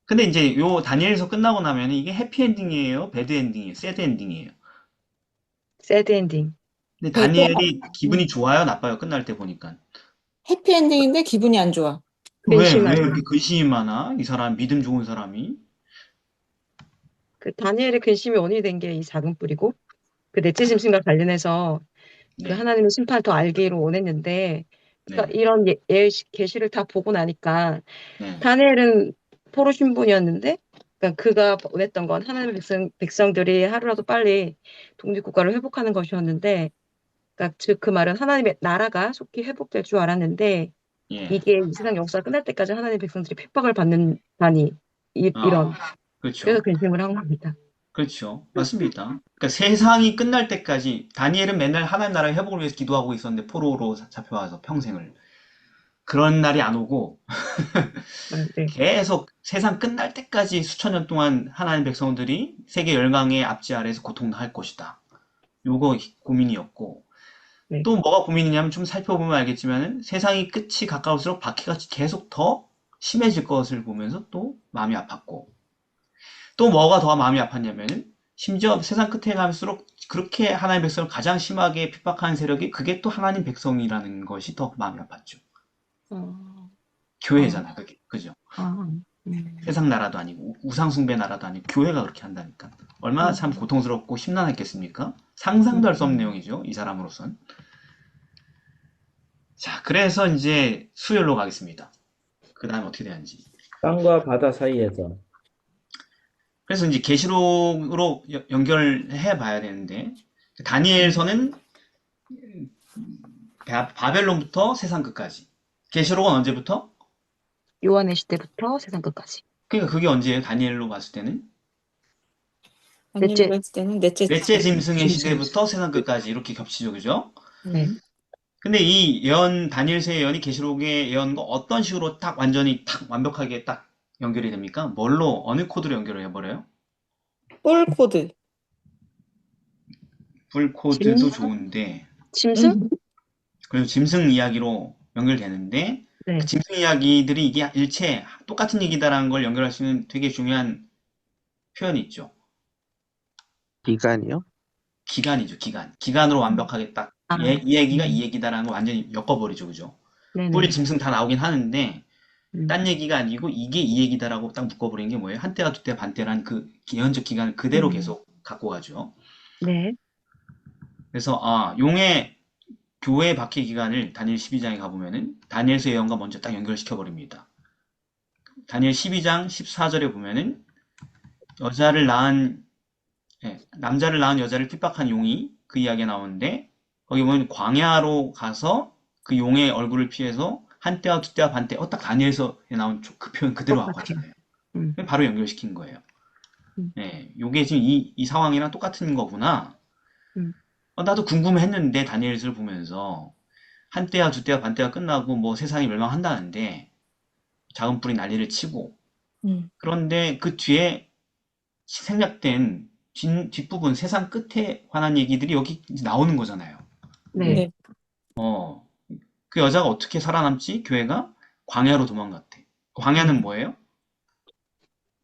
근데 이제 요 다니엘서 끝나고 나면 이게 해피엔딩이에요? 배드엔딩이에요? 새드엔딩이에요? 새드 엔딩. 근데 되게 다니엘이 기분이 좋아요? 나빠요? 끝날 때 보니까. 해피엔딩인데 기분이 안 좋아. 왜 근심하죠. 이렇게 근심이 많아? 이 사람, 믿음 좋은 사람이? 그 다니엘의 근심이 원인이 된 게 이 작은 뿔이고, 그 넷째 짐승과 관련해서 그 네, 하나님의 심판을 더 알기를 원했는데, 그러니까 네, 이런 계시를 다 보고 나니까 네, 다니엘은 포로 신분이었는데, 그러니까 그가 원했던 건 하나님의 백성들이 하루라도 빨리 독립국가를 회복하는 것이었는데, 그러니까 즉 그 말은 하나님의 나라가 속히 회복될 줄 알았는데, 예. 이게 이 세상 역사가 끝날 때까지 하나님의 백성들이 핍박을 받는다니, 이런. 그래서 그렇죠. 근심을 한 겁니다. 그렇죠. 맞습니다. 그러니까 세상이 끝날 때까지 다니엘은 맨날 하나님 나라의 회복을 위해서 기도하고 있었는데 포로로 잡혀와서 평생을. 그런 날이 안 오고 아, 네. 계속 세상 끝날 때까지 수천 년 동안 하나님 백성들이 세계 열강의 압제 아래에서 고통할 것이다. 요거 고민이었고 네. 또 뭐가 고민이냐면 좀 살펴보면 알겠지만은 세상이 끝이 가까울수록 박해가 계속 더 심해질 것을 보면서 또 마음이 아팠고 또 뭐가 더 마음이 아팠냐면은 심지어 세상 끝에 갈수록 그렇게 하나님 백성을 가장 심하게 핍박하는 세력이 그게 또 하나님 백성이라는 것이 더 마음이 아팠죠. 어, 어, 교회잖아, 그게. 그죠? 아, 세상 나라도 아니고 우상숭배 나라도 아니고 교회가 그렇게 한다니까. 얼마나 참 음, 고통스럽고 심란했겠습니까? 상상도 할 수 없는 음. 내용이죠, 이 사람으로선. 자, 그래서 이제 수열로 가겠습니다. 그 다음에 어떻게 되는지. 땅과 바다 사이에서 그래서 이제 계시록으로 연결해 봐야 되는데 다니엘서는 바벨론부터 세상 끝까지. 계시록은 언제부터? 요한의 시대부터 세상 끝까지. 그러니까 그게 언제예요? 다니엘로 봤을 때는 다니엘로 넷째 봤을 때는 넷째 넷째 짐승의 짐승. 시대부터 세상 끝까지 이렇게 겹치죠, 그죠? 네. 근데 이 예언, 다니엘서의 예언이 계시록의 예언과 어떤 식으로 딱 완전히 딱 완벽하게 딱 연결이 됩니까? 뭘로 어느 코드로 연결을 해버려요? 뿔 코드. 불 코드도 짐, 좋은데 짐승? 그래서 짐승 이야기로 연결되는데 그 네. 짐승 이야기들이 이게 일체 똑같은 얘기다라는 걸 연결할 수 있는 되게 중요한 표현이 있죠. 기간이요? 기간이죠, 기간. 기간으로 완벽하게 딱, 아, 이 얘기가 이 얘기다라는 걸 완전히 엮어버리죠, 그죠? 뿔 네네. 짐승 다 나오긴 하는데, 음, 딴 얘기가 아니고 이게 이 얘기다라고 딱 묶어버리는 게 뭐예요? 한때와 두때 반때란 그 예언적 기간을 그대로 음, 계속 갖고 가죠. 네. 그래서, 용의 교회 박해 기간을 다니엘 12장에 가보면은, 다니엘서 예언과 먼저 딱 연결시켜버립니다. 다니엘 12장 14절에 보면은, 여자를 낳은 남자를 낳은 여자를 핍박한 용이 그 이야기가 나오는데 거기 보면 광야로 가서 그 용의 얼굴을 피해서 한때와 두때와 반때 딱 다니엘서에 나온 그 표현 그대로 갖고 똑같아요. 왔잖아요. 음, 바로 연결시킨 거예요. 음, 요게 지금 이 상황이랑 똑같은 거구나. 음, 나도 궁금했는데 다니엘서를 보면서 한때와 두때와 반때가 끝나고 뭐 세상이 멸망한다는데 작은 뿔이 난리를 치고 음. 그런데 그 뒤에 생략된 뒷부분 세상 끝에 관한 얘기들이 여기 이제 나오는 거잖아요. 네. 네. 어, 그 여자가 어떻게 살아남지? 교회가 광야로 도망갔대. 광야는 뭐예요?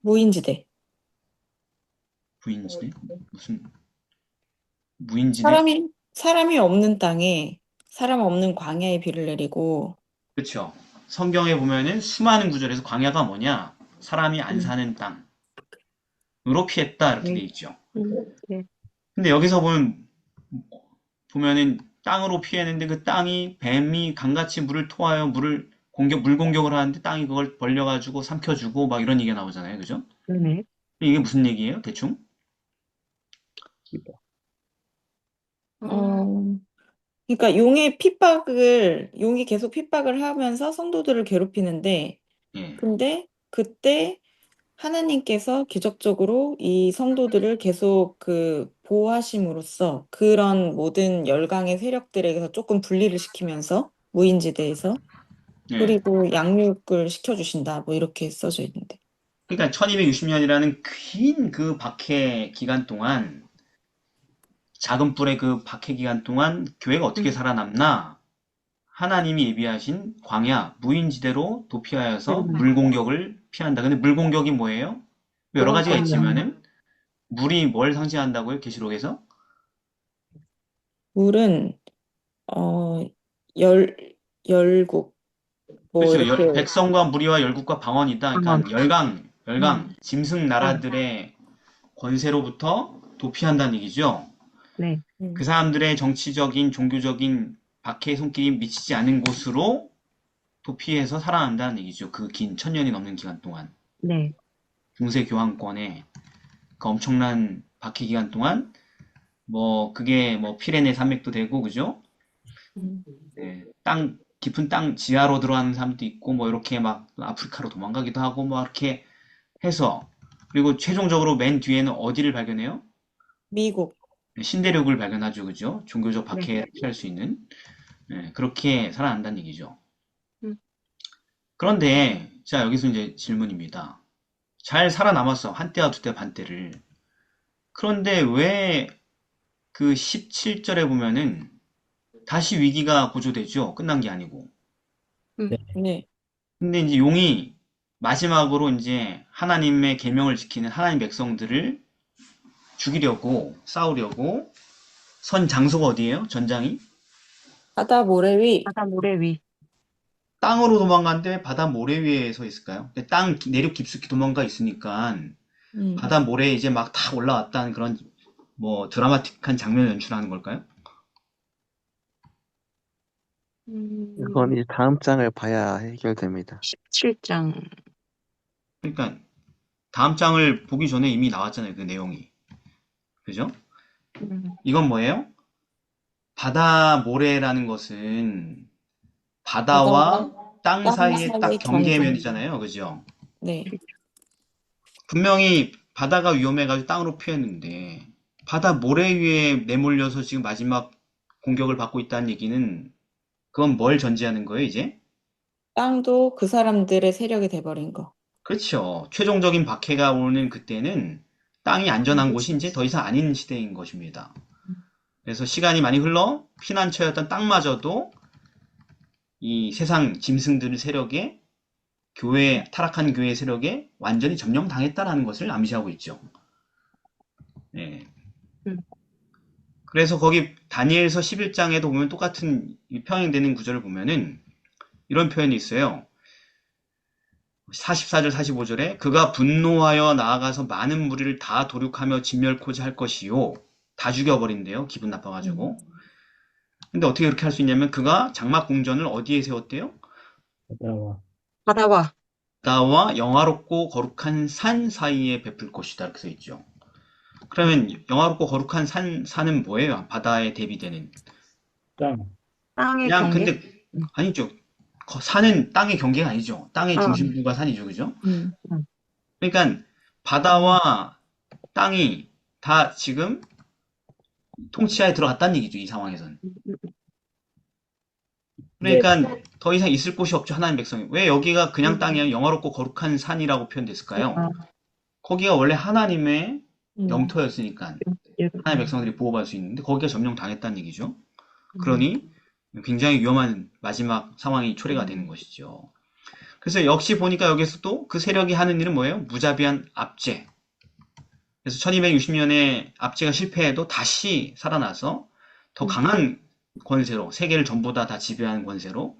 무인지대. 부인지대? 무슨 무인지대? 사람이 없는 땅에 사람 없는 광야에 비를 내리고 그렇죠. 성경에 보면은 수많은 구절에서 광야가 뭐냐? 사람이 안 음, 사는 땅으로 피했다 이렇게 돼 네. 있죠. 네. 근데 여기서 보면은 땅으로 피했는데 그 땅이 뱀이 강같이 물을 토하여 물 공격을 하는데 땅이 그걸 벌려가지고 삼켜주고 막 이런 얘기가 나오잖아요. 그죠? 네네. 이게 무슨 얘기예요? 대충? 어, 어 그러니까 용이 계속 핍박을 하면서 성도들을 괴롭히는데 예. 근데 그때 하나님께서 기적적으로 이 성도들을 계속 그 보호하심으로써 그런 모든 열강의 세력들에게서 조금 분리를 시키면서 무인지대에서 예. 그리고 양육을 시켜주신다 뭐 이렇게 써져 있는데 그러니까 1260년이라는 긴 그 박해 기간 동안, 작은 뿔의 그 박해 기간 동안 교회가 어떻게 살아남나? 하나님이 예비하신 광야, 무인지대로 도피하여서 물 공격을 피한다. 근데 물 공격이 뭐예요? 여러 가지가 요한권이요. 있지만은, 물이 뭘 상징한다고요? 계시록에서? 물은 어, 열, 열국 뭐 그렇죠. 이렇게 백성과 무리와 열국과 방언이다. 방언. 그러니까 열강, 음, 짐승 나라들의 권세로부터 도피한다는 얘기죠. 네. 그 사람들의 정치적인, 종교적인 박해의 손길이 미치지 않은 곳으로 도피해서 살아난다는 얘기죠. 그 긴 천년이 넘는 기간 동안. 네. 중세 교황권의 그 엄청난 박해 기간 동안, 뭐, 그게 뭐, 피레네 산맥도 되고, 그죠? 음, 네, 깊은 땅 지하로 들어가는 사람도 있고, 뭐, 이렇게 막 아프리카로 도망가기도 하고, 뭐, 이렇게 해서, 그리고 최종적으로 맨 뒤에는 어디를 발견해요? 미국. 신대륙을 발견하죠. 그죠? 종교적 네. 박해를 피할 수 있는. 그렇게 살아난다는 얘기죠. 음. 그런데, 자, 여기서 이제 질문입니다. 잘 살아남았어. 한때와 두때 반때를. 그런데 왜 그 17절에 보면은 다시 위기가 고조되죠. 끝난 게 아니고. 네. 네. 근데 이제 용이 마지막으로 이제 하나님의 계명을 지키는 하나님 백성들을 죽이려고 싸우려고 선 장소가 어디예요? 전장이? 바다 모래 위. 바다 모래 위. 땅으로 도망갔는데 왜 바다 모래 위에 서 있을까요? 근데 내륙 깊숙이 도망가 있으니까 음, 바다 모래에 이제 막 다 올라왔다는 그런 뭐 드라마틱한 장면을 연출하는 걸까요? 그건 이제 다음 장을 봐야 해결됩니다. 17장. 그러니까 다음 장을 보기 전에 이미 나왔잖아요. 그 내용이. 그죠? 이건 뭐예요? 바다 모래라는 것은 바다와 바다와 땅 땅 사이에 딱 사이의 경계. 경계면이잖아요. 그죠? 네. 분명히 바다가 위험해가지고 땅으로 피했는데 바다 모래 위에 내몰려서 지금 마지막 공격을 받고 있다는 얘기는 그건 뭘 전제하는 거예요, 이제? 땅도 그 사람들의 세력이 돼버린 거. 그렇죠. 최종적인 박해가 오는 그때는 땅이 안전한 곳이 이제 더 이상 아닌 시대인 것입니다. 그래서 시간이 많이 흘러 피난처였던 땅마저도 이 세상 짐승들 세력에 타락한 교회 세력에 완전히 점령당했다라는 것을 암시하고 있죠. 네. 음. 그래서 거기 다니엘서 11장에도 보면 똑같은 평행되는 구절을 보면은 이런 표현이 있어요. 44절, 45절에 그가 분노하여 나아가서 많은 무리를 다 도륙하며 진멸코자 할 것이요. 다 죽여버린대요. 기분 나빠가지고. 근데 어떻게 그렇게 할 수 있냐면 그가 장막 궁전을 어디에 세웠대요? 바다와 바다와. 바다와 영화롭고 거룩한 산 사이에 베풀 것이다. 이렇게 써 있죠. 그러면 영화롭고 거룩한 산은 뭐예요? 바다에 대비되는. 땅. 땅의 그냥 경계. 근데 아니죠. 산은 땅의 경계가 아니죠. 땅의 아, 중심부가 산이죠. 그죠? 음, 그러니까 바다와 땅이 다 지금 통치하에 들어갔다는 얘기죠. 이 상황에서는. 네. 그러니까 더 이상 있을 곳이 없죠. 하나님 백성이. 왜 여기가 그냥 음. 땅이야 영화롭고 거룩한 산이라고 표현됐을까요? 아, 거기가 원래 하나님의 음. 영토였으니까 예. 하나님의 백성들이 보호받을 수 있는데 거기가 점령당했다는 얘기죠. 그러니 굉장히 위험한 마지막 상황이 초래가 되는 것이죠. 그래서 역시 보니까 여기서도 그 세력이 하는 일은 뭐예요? 무자비한 압제. 그래서 1260년에 압제가 실패해도 다시 살아나서 더 강한 권세로 세계를 전부 다 지배하는 권세로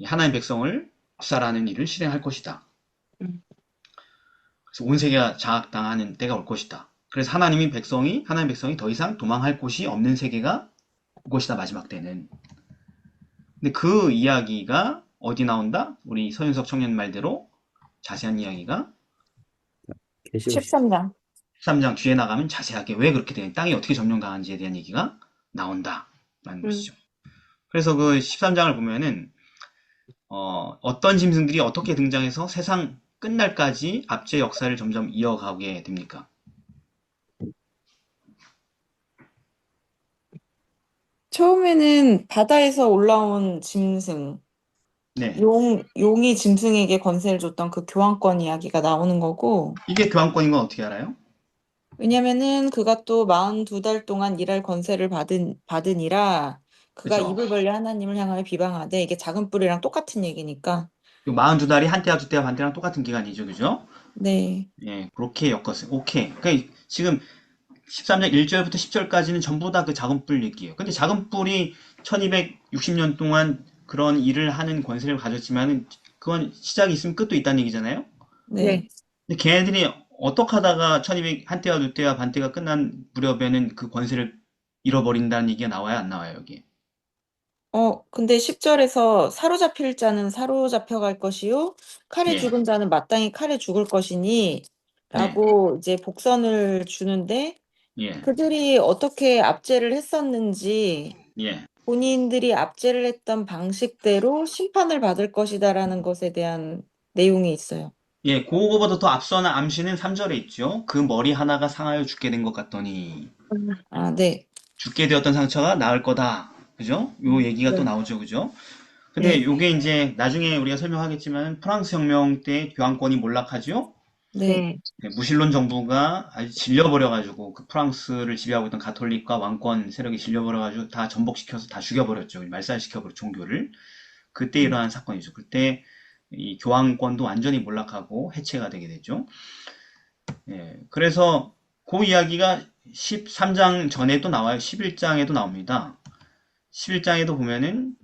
하나님 백성을 불살하는 일을 실행할 것이다. 음. 그래서 온 세계가 장악당하는 때가 올 것이다. 그래서 하나님 백성이 더 이상 도망할 곳이 없는 세계가 올 것이다. 마지막 때는. 근데 그 이야기가 어디 나온다? 우리 서윤석 청년 말대로 자세한 이야기가 계시록 13장. 13장 뒤에 나가면 자세하게 왜 그렇게 된 땅이 어떻게 점령당한지에 대한 얘기가 나온다라는 것이죠. 그래서 그 13장을 보면은 어떤 짐승들이 어떻게 등장해서 세상 끝날까지 압제 역사를 점점 이어가게 됩니까? 처음에는 바다에서 올라온 짐승, 네. 용이 짐승에게 권세를 줬던 그 교환권 이야기가 나오는 거고, 이게 교환권인 건 어떻게 알아요? 왜냐면은 그가 또 42달 동안 일할 권세를 받으니라 그가 그죠? 입을 벌려 하나님을 향하여 비방하되 이게 작은 뿔이랑 똑같은 얘기니까. 42달이 한때와 두때와 반때랑 똑같은 기간이죠. 그죠? 네. 예, 그렇게 엮었어요. 오케이. 그러니까 지금 13장 1절부터 10절까지는 전부 다 그 작은 뿔 얘기예요. 근데 작은 뿔이 1260년 동안 그런 일을 하는 권세를 가졌지만은 그건 시작이 있으면 끝도 있다는 얘기잖아요. 네. 네. 근데 걔네들이 어떻게 하다가 1200 한때와 두때와 반때가 끝난 무렵에는 그 권세를 잃어버린다는 얘기가 나와요, 안 나와요, 여기? 근데 10절에서 사로잡힐 자는 사로잡혀갈 것이요 칼에 예, 죽은 자는 마땅히 칼에 죽을 것이니 네, 라고 이제 복선을 주는데 예, 그들이 어떻게 압제를 했었는지 예. 본인들이 압제를 했던 방식대로 심판을 받을 것이다라는 것에 대한 내용이 있어요. 예, 그거보다 더 앞서는 암시는 3절에 있죠. 그 머리 하나가 상하여 죽게 된 것 같더니 아, 네. 죽게 되었던 상처가 나을 거다. 그죠? 요 얘기가 또 네. 나오죠. 그죠? 근데 네. 요게 이제 나중에 우리가 설명하겠지만 프랑스 혁명 때 교황권이 몰락하죠? 네. 네. 네, 무신론 정부가 아주 질려버려가지고 그 프랑스를 지배하고 있던 가톨릭과 왕권 세력이 질려버려가지고 다 전복시켜서 다 죽여버렸죠. 말살시켜버려 종교를. 그때 일어난 사건이죠. 그때 이 교황권도 완전히 몰락하고 해체가 되게 되죠. 예, 그래서 그 이야기가 13장 전에도 나와요. 11장에도 나옵니다. 11장에도 보면은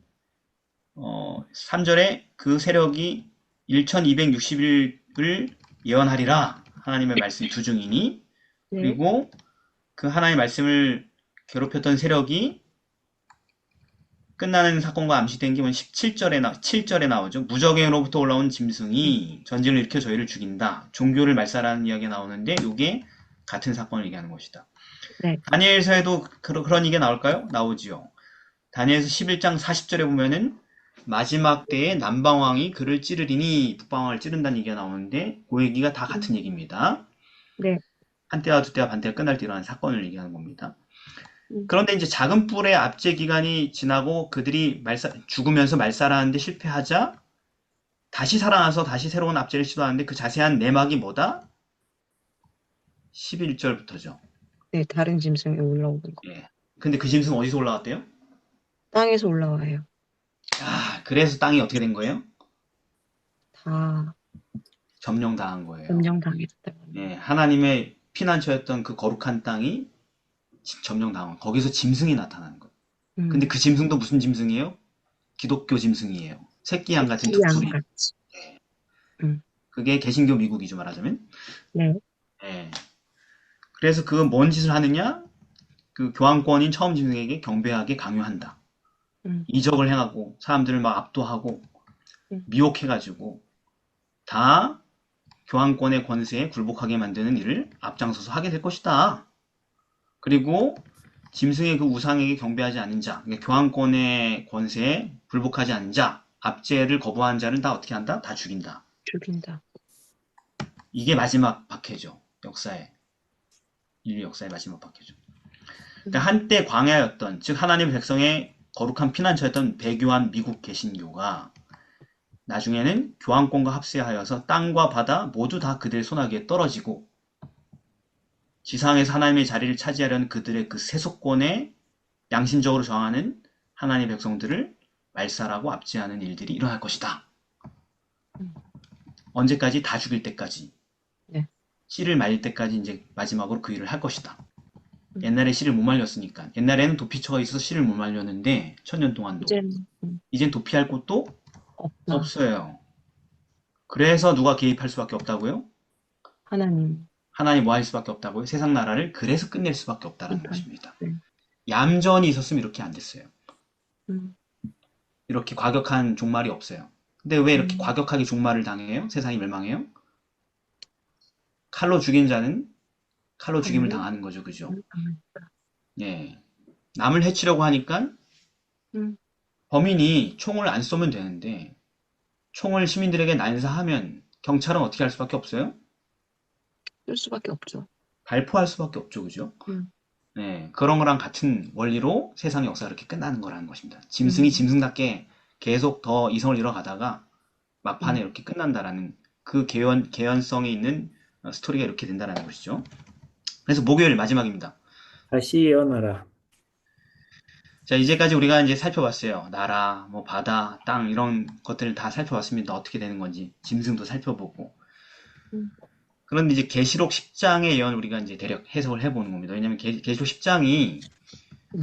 3절에 그 세력이 1260일을 예언하리라 하나님의 말씀이 두중이니 네. 그리고 그 하나님의 말씀을 괴롭혔던 세력이 끝나는 사건과 암시된 게 7절에 나오죠. 무적행으로부터 올라온 짐승이 전쟁을 일으켜 저희를 죽인다. 종교를 말살하는 이야기가 나오는데 이게 같은 사건을 얘기하는 것이다. 네. 다니엘서에도 그런 얘기가 나올까요? 나오지요. 다니엘서 11장 40절에 보면은 마지막 때에 남방왕이 그를 찌르리니 북방왕을 찌른다는 얘기가 나오는데 그 얘기가 다 같은 얘기입니다. 네. 한때와 두때와 반때가 끝날 때 일어난 사건을 얘기하는 겁니다. 음. 그런데 이제 작은 뿔의 압제 기간이 지나고 그들이 죽으면서 말살하는데 실패하자 다시 살아나서 다시 새로운 압제를 시도하는데 그 자세한 내막이 뭐다? 11절부터죠. 네. 다른 짐승이 올라오는 거. 예. 근데 그 짐승 어디서 올라왔대요? 땅에서 올라와요. 아, 그래서 땅이 어떻게 된 거예요? 다 점령당한 거예요. 점령당했다. 예, 하나님의 피난처였던 그 거룩한 땅이 점령당한 거기서 짐승이 나타나는 거예요. 근데 그 짐승도 무슨 짐승이에요? 기독교 짐승이에요. 새끼양 같은 두 양 뿔이. 같이. 음. 그게 개신교 미국이죠, 말하자면. 네. 예. 그래서 그 뭔 짓을 하느냐? 그 교황권인 처음 짐승에게 경배하게 강요한다. 이적을 행하고 사람들을 막 압도하고 미혹해가지고 다 교황권의 권세에 굴복하게 만드는 일을 앞장서서 하게 될 것이다. 그리고 짐승의 그 우상에게 경배하지 않는 자, 그러니까 교황권의 권세에 굴복하지 않는 자, 압제를 거부한 자는 다 어떻게 한다? 다 죽인다. 죽인다. 이게 마지막 박해죠. 인류 역사의 마지막 박해죠. 그러니까 한때 광야였던, 즉 하나님의 백성의 거룩한 피난처였던 배교한 미국 개신교가 나중에는 교황권과 합세하여서 땅과 바다 모두 다 그들의 손아귀에 떨어지고 지상에서 하나님의 자리를 차지하려는 그들의 그 세속권에 양심적으로 저항하는 하나님의 백성들을 말살하고 압제하는 일들이 일어날 것이다. 언제까지? 다 죽일 때까지. 네. 씨를 말릴 때까지 이제 마지막으로 그 일을 할 것이다. 옛날에 씨를 못 말렸으니까. 옛날에는 도피처가 있어서 씨를 못 말렸는데 천년 동안도. 이젠 도피할 곳도 없다. 없어요. 그래서 누가 개입할 수밖에 없다고요? 하나님. 하나님 뭐 할 수밖에 없다고요? 세상 나라를 그래서 끝낼 수밖에 없다는 것입니다. 네. 얌전히 있었으면 이렇게 안 됐어요. 음. 이렇게 과격한 종말이 없어요. 근데 왜 이렇게 과격하게 종말을 당해요? 세상이 멸망해요? 칼로 죽인 자는 칼로 죽임을 당하는 거죠. 그죠? 예. 남을 해치려고 하니까 범인이 총을 안 쏘면 되는데 총을 시민들에게 난사하면 경찰은 어떻게 할 수밖에 없어요? 쓸 수밖에 없죠. 발포할 수밖에 없죠. 그죠? 네, 그런 거랑 같은 원리로 세상의 역사가 이렇게 끝나는 거라는 것입니다. 짐승이 짐승답게 계속 더 이성을 잃어가다가 막판에 이렇게 끝난다라는 그 개연성이 있는 스토리가 이렇게 된다라는 것이죠. 그래서 목요일 마지막입니다. 다시 예언하라. 자, 이제까지 우리가 이제 살펴봤어요. 나라, 뭐 바다, 땅 이런 것들을 다 살펴봤습니다. 어떻게 되는 건지 짐승도 살펴보고. 음. 그런데 이제 계시록 10장의 예언 우리가 이제 대략 해석을 해보는 겁니다. 왜냐하면 계시록 10장이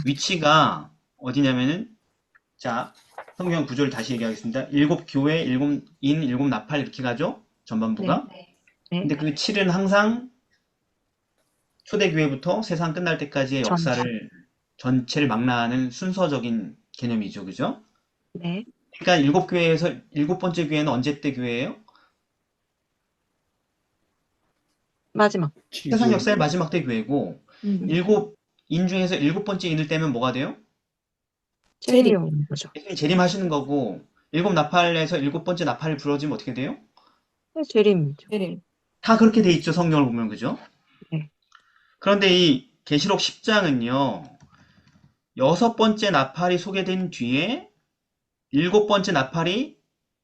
위치가 어디냐면은 자, 성경 구조를 다시 얘기하겠습니다. 일곱 교회, 일곱 인, 일곱 나팔 이렇게 가죠? 전반부가. 네. 근데 그 7은 항상 초대교회부터 세상 끝날 때까지의 전체. 역사를 전체를 망라하는 순서적인 개념이죠. 그죠? 네. 그러니까 일곱 교회에서 일곱 번째 교회는 언제 때 교회예요? 마지막. 세상 역사의 마지막 때 교회고 일곱 인 중에서 일곱 번째 인을 떼면 뭐가 돼요? 재림 오는 거죠. 예수님이 재림하시는 거고 일곱 나팔에서 일곱 번째 나팔을 불어지면 어떻게 돼요? 네, 재림이죠. 재림. 다 그렇게 돼 있죠. 성경을 보면 그죠? 네. 그런데 이 계시록 10장은요. 여섯 번째 나팔이 소개된 뒤에 일곱 번째 나팔이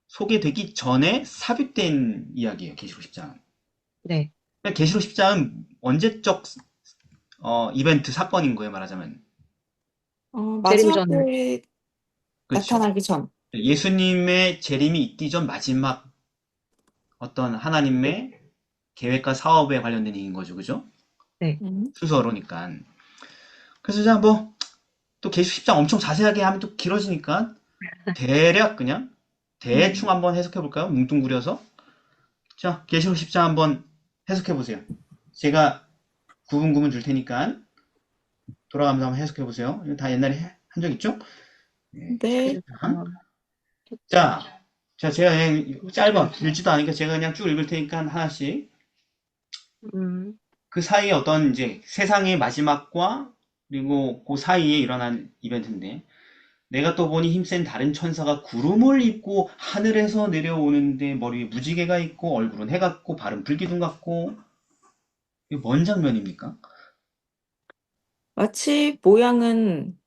소개되기 전에 삽입된 이야기예요. 계시록 10장. 네. 그러니까 계시록 10장은 언제적 이벤트 사건인 거예요. 말하자면. 마지막 재림 전. 때 그렇죠. 나타나기 전. 예수님의 재림이 있기 전 마지막 어떤 하나님의 계획과 사업에 관련된 얘기인 거죠. 그죠? 순서로니까. 그래서 자, 뭐, 또 계시록 10장 엄청 자세하게 하면 또 길어지니까 대략 그냥 대충 한번 해석해 볼까요? 뭉뚱그려서. 자, 계시록 10장 한번 해석해 보세요. 제가 구분 줄 테니까 돌아가면서 한번 해석해 보세요. 이거 다 옛날에 한 적 있죠? 네. 자, 제가 그냥 짧아 읽지도 않으니까 제가 그냥 쭉 읽을 테니까 하나씩. 그 사이에 어떤 이제 세상의 마지막과 그리고 그 사이에 일어난 이벤트인데 내가 또 보니 힘센 다른 천사가 구름을 입고 하늘에서 내려오는데 머리에 무지개가 있고 얼굴은 해 같고 발은 불기둥 같고 이게 뭔 장면입니까? 마치 모양은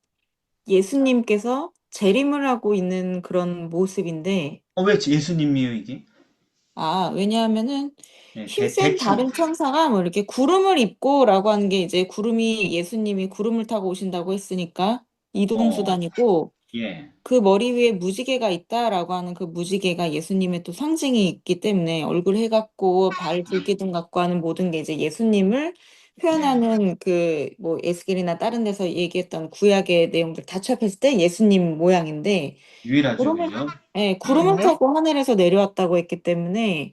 예수님께서 재림을 하고 있는 그런 모습인데, 왜 예수님이에요 이게? 왜냐하면은 네, 힘센 대충 다른 천사가 뭐 이렇게 구름을 입고라고 하는 게 이제 구름이 예수님이 구름을 타고 오신다고 했으니까 이동수단이고, 예, 그 머리 위에 무지개가 있다라고 하는 그 무지개가 예수님의 또 상징이 있기 때문에 얼굴 해 같고 발 불기둥 같고 하는 모든 게 이제 예수님을 표현하는 그 뭐 에스겔이나 다른 데서 얘기했던 구약의 내용들 다 취합했을 때 예수님 모양인데 유일하죠, 구름을 그죠? 구름을 네. 타고 하늘에서 내려왔다고 했기 때문에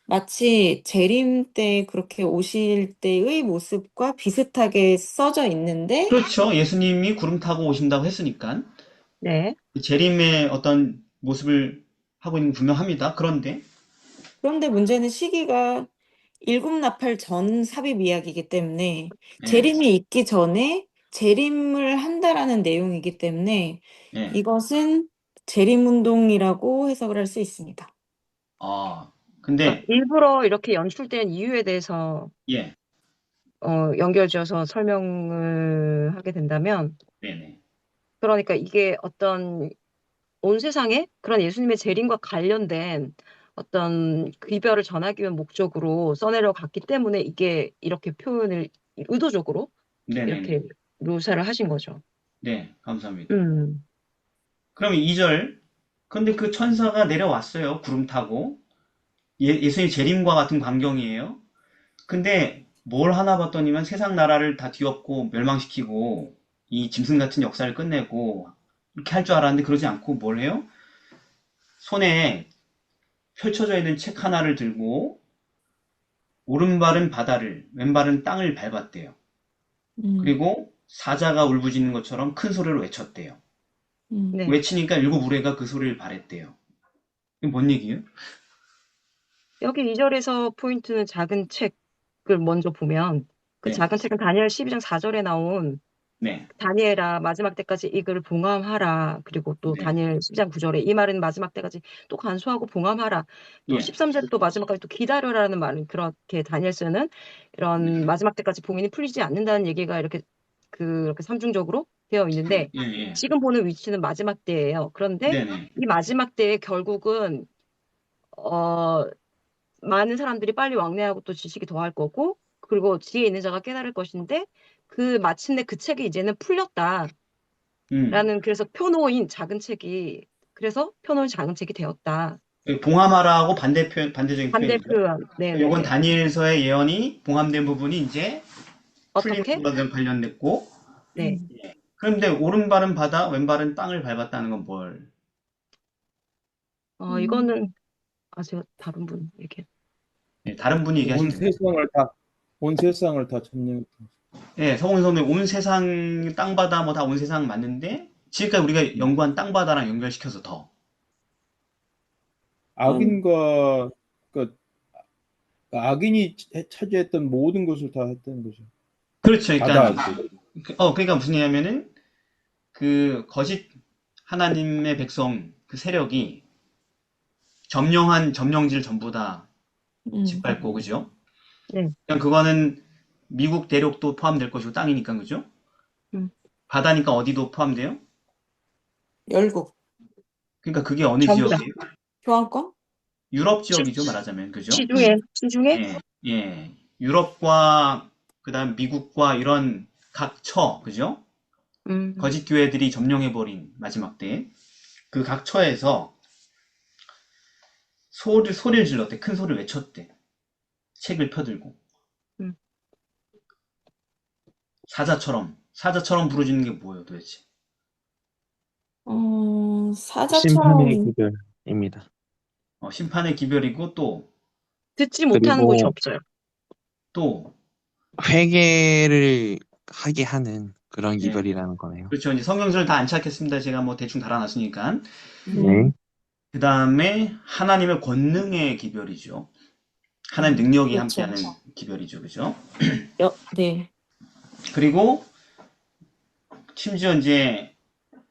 마치 재림 때 그렇게 오실 때의 모습과 비슷하게 써져 있는데 그렇죠. 예수님이 구름 타고 오신다고 했으니까 네. 재림의 어떤 모습을 하고 있는 건 분명합니다. 그런데 그런데 문제는 시기가 일곱 나팔 전 삽입 이야기이기 때문에 예, 재림이 있기 전에 재림을 한다라는 내용이기 때문에 예, 이것은 재림운동이라고 해석을 할 수 있습니다. 근데 일부러 이렇게 연출된 이유에 대해서 예, 연결지어서 설명을 하게 된다면, 네네, 그러니까 이게 어떤 온 세상에 그런 예수님의 재림과 관련된 어떤 귀별을 전하기 위한 목적으로 써내려 갔기 때문에 이게 이렇게 표현을 의도적으로 네네네, 이렇게 묘사를 하신 거죠. 네, 감사합니다. 음. 그러면 2절, 근데 그 천사가 내려왔어요. 구름 타고 예수님 재림과 같은 광경이에요. 근데 뭘 하나 봤더니만 세상 나라를 다 뒤엎고 멸망시키고 이 짐승 같은 역사를 끝내고 이렇게 할 줄 알았는데 그러지 않고 뭘 해요? 손에 펼쳐져 있는 책 하나를 들고 오른발은 바다를 왼발은 땅을 밟았대요. 그리고 사자가 울부짖는 것처럼 큰 소리로 외쳤대요. 네. 외치니까 일곱 우레가 그 소리를 발했대요. 이게 뭔 얘기예요? 여기 2절에서 포인트는 작은 책을 먼저 보면 그 네, 작은 책은 다니엘 12장 4절에 나온 네, 다니엘아 마지막 때까지 이글을 봉함하라. 그리고 또 네, 다니엘 10장 9절에 이 말은 마지막 때까지 또 간수하고 봉함하라. 또 예, 13절에 또 마지막까지 또 기다려라는 말은 그렇게 다니엘서는 이런 마지막 때까지 봉인이 풀리지 않는다는 얘기가 이렇게 그렇게 삼중적으로 되어 있는데 예, 예. 지금 보는 위치는 마지막 때예요. 그런데 네네. 이 마지막 때에 결국은 어, 많은 사람들이 빨리 왕래하고 또 지식이 더할 거고 그리고 지혜 있는 자가 깨달을 것인데 그 마침내 그 책이 이제는 풀렸다라는 그래서 표노인 작은 책이 그래서 표노인 작은 책이 되었다. 봉하마라하고 반대적인 반대 표현이죠. 표현. 요건 네네네. 다니엘서의 예언이 봉함된 부분이 이제 풀리는 어떻게? 거랑 관련됐고, 네. 예. 그런데 오른발은 바다, 왼발은 땅을 밟았다는 건 뭘? 이거는 제가 다른 분 얘기. 예, 다른 분이 온 얘기하시면 됩니다. 세상을 다, 온 세상을 다 점령했다. 예, 서훈 온 세상, 땅바다 뭐 다 온 세상 맞는데, 지금까지 우리가 연구한 땅바다랑 연결시켜서 더. 악인과 그 악인이 차지했던 모든 것을 다 했다는 거죠. 그렇죠. 다다. 그러니까 무슨 얘기냐면은, 그 거짓 하나님의 백성, 그 세력이 점령한 점령지를 전부 다 짓밟고, 그죠? 네. 그냥 그거는 미국 대륙도 포함될 것이고, 땅이니까, 그죠? 음. 바다니까 어디도 포함돼요? 열국, 그러니까 그게 어느 전부 다. 지역이에요? 교환권? 유럽 지역이죠, 말하자면. 그죠? 시중에 예, 예. 유럽과, 그다음 미국과 이런 각 처, 그죠? 거짓 교회들이 점령해버린 마지막 때, 그 각 처에서 소리를 질렀대. 큰 소리를 외쳤대. 책을 펴들고. 음. 사자처럼 부르짖는 게 뭐예요, 도대체? 심판의 사자처럼, 기별입니다. 심판의 기별이고, 듣지 못하는 곳이 그리고 없어요. 또, 회개를 하게 하는 그런 예. 기별이라는 거네요. 그렇죠. 이제 성경서를 다 안 찾겠습니다. 제가 뭐 대충 달아놨으니까. 네. 그 다음에 하나님의 권능의 기별이죠. 하나님 능력이 그렇죠. 함께하는 기별이죠. 그죠? 네. 그리고 심지어 이제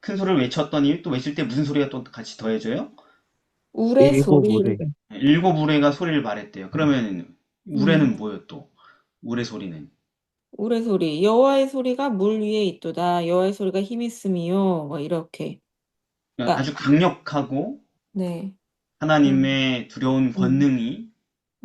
큰 소리를 외쳤더니 또 외칠 때 무슨 소리가 또 같이 더해져요? 우레 일곱 소리, 우레. 일곱 우레가 소리를 말했대요. 그러면 우레는 뭐예요 또? 우레 소리는. 우레 소리. 여호와의 소리가 물 위에 있도다. 여호와의 소리가 힘이 있음이요. 뭐 이렇게. 그러니까, 아주 강력하고 네. 하나님의 두려운 권능이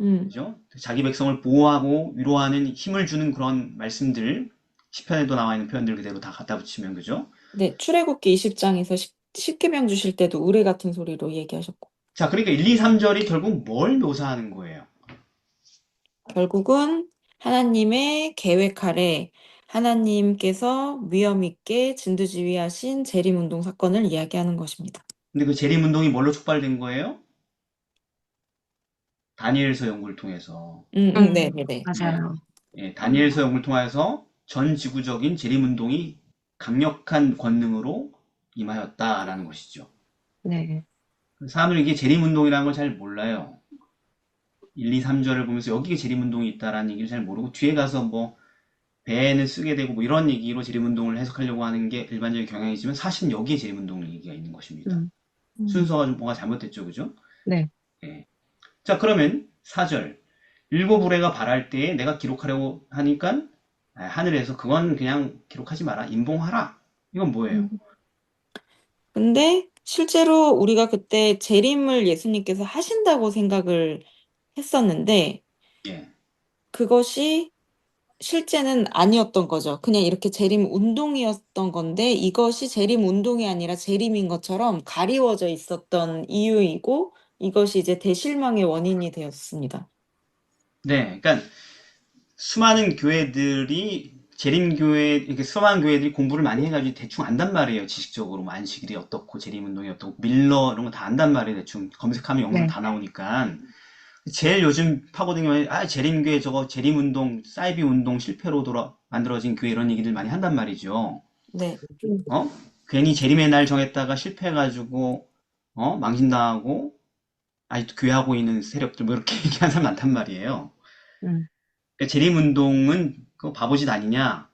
음, 그죠? 자기 백성을 보호하고 위로하는 힘을 주는 그런 말씀들 시편에도 나와 있는 표현들 그대로 다 갖다 붙이면 그죠? 네. 출애굽기 20장에서 십계명 주실 때도 우레 같은 소리로 얘기하셨고. 자, 그러니까 1, 2, 3절이 결국 뭘 묘사하는 거예요? 결국은 하나님의 계획 아래 하나님께서 위엄 있게 진두지휘하신 재림운동 사건을 이야기하는 것입니다. 근데 그 재림운동이 뭘로 촉발된 거예요? 다니엘서 연구를 통해서. 네, 네, 네. 맞아요. 예, 다니엘서 연구를 통해서 전 지구적인 재림운동이 강력한 권능으로 임하였다라는 것이죠. 네. 사람들이 이게 재림운동이라는 걸 잘 몰라요. 1, 2, 3절을 보면서 여기에 재림운동이 있다라는 얘기를 잘 모르고 뒤에 가서 뭐 배는 쓰게 되고 뭐 이런 얘기로 재림운동을 해석하려고 하는 게 일반적인 경향이지만 사실 여기에 재림운동 얘기가 있는 것입니다. 순서가 좀 뭔가 잘못됐죠, 그죠? 네. 예. 자, 그러면 4절. 일곱 우레가 발할 때에 내가 기록하려고 하니까 하늘에서 그건 그냥 기록하지 마라. 임봉하라. 이건 뭐예요? 근데 실제로 우리가 그때 재림을 예수님께서 하신다고 생각을 했었는데 예. 그것이 실제는 아니었던 거죠. 그냥 이렇게 재림 운동이었던 건데 이것이 재림 운동이 아니라 재림인 것처럼 가리워져 있었던 이유이고 이것이 이제 대실망의 원인이 되었습니다. 네. 그러니까 수많은 교회들이 재림교회 이렇게 수많은 교회들이 공부를 많이 해가지고 대충 안단 말이에요. 지식적으로 뭐 안식일이 어떻고 재림운동이 어떻고 밀러 이런 거 다 안단 말이에요. 대충 검색하면 영상 네. 다 나오니까 제일 요즘 파고들면 재림교회 저거 재림운동 사이비 운동 실패로 만들어진 교회 이런 얘기들 많이 한단 말이죠. 네. 괜히 재림의 날 정했다가 실패해가지고 망신당하고 아직도 교회하고 있는 세력들 뭐 이렇게 얘기하는 사람 많단 말이에요. 그러니까 재림운동은 그거 바보짓 아니냐?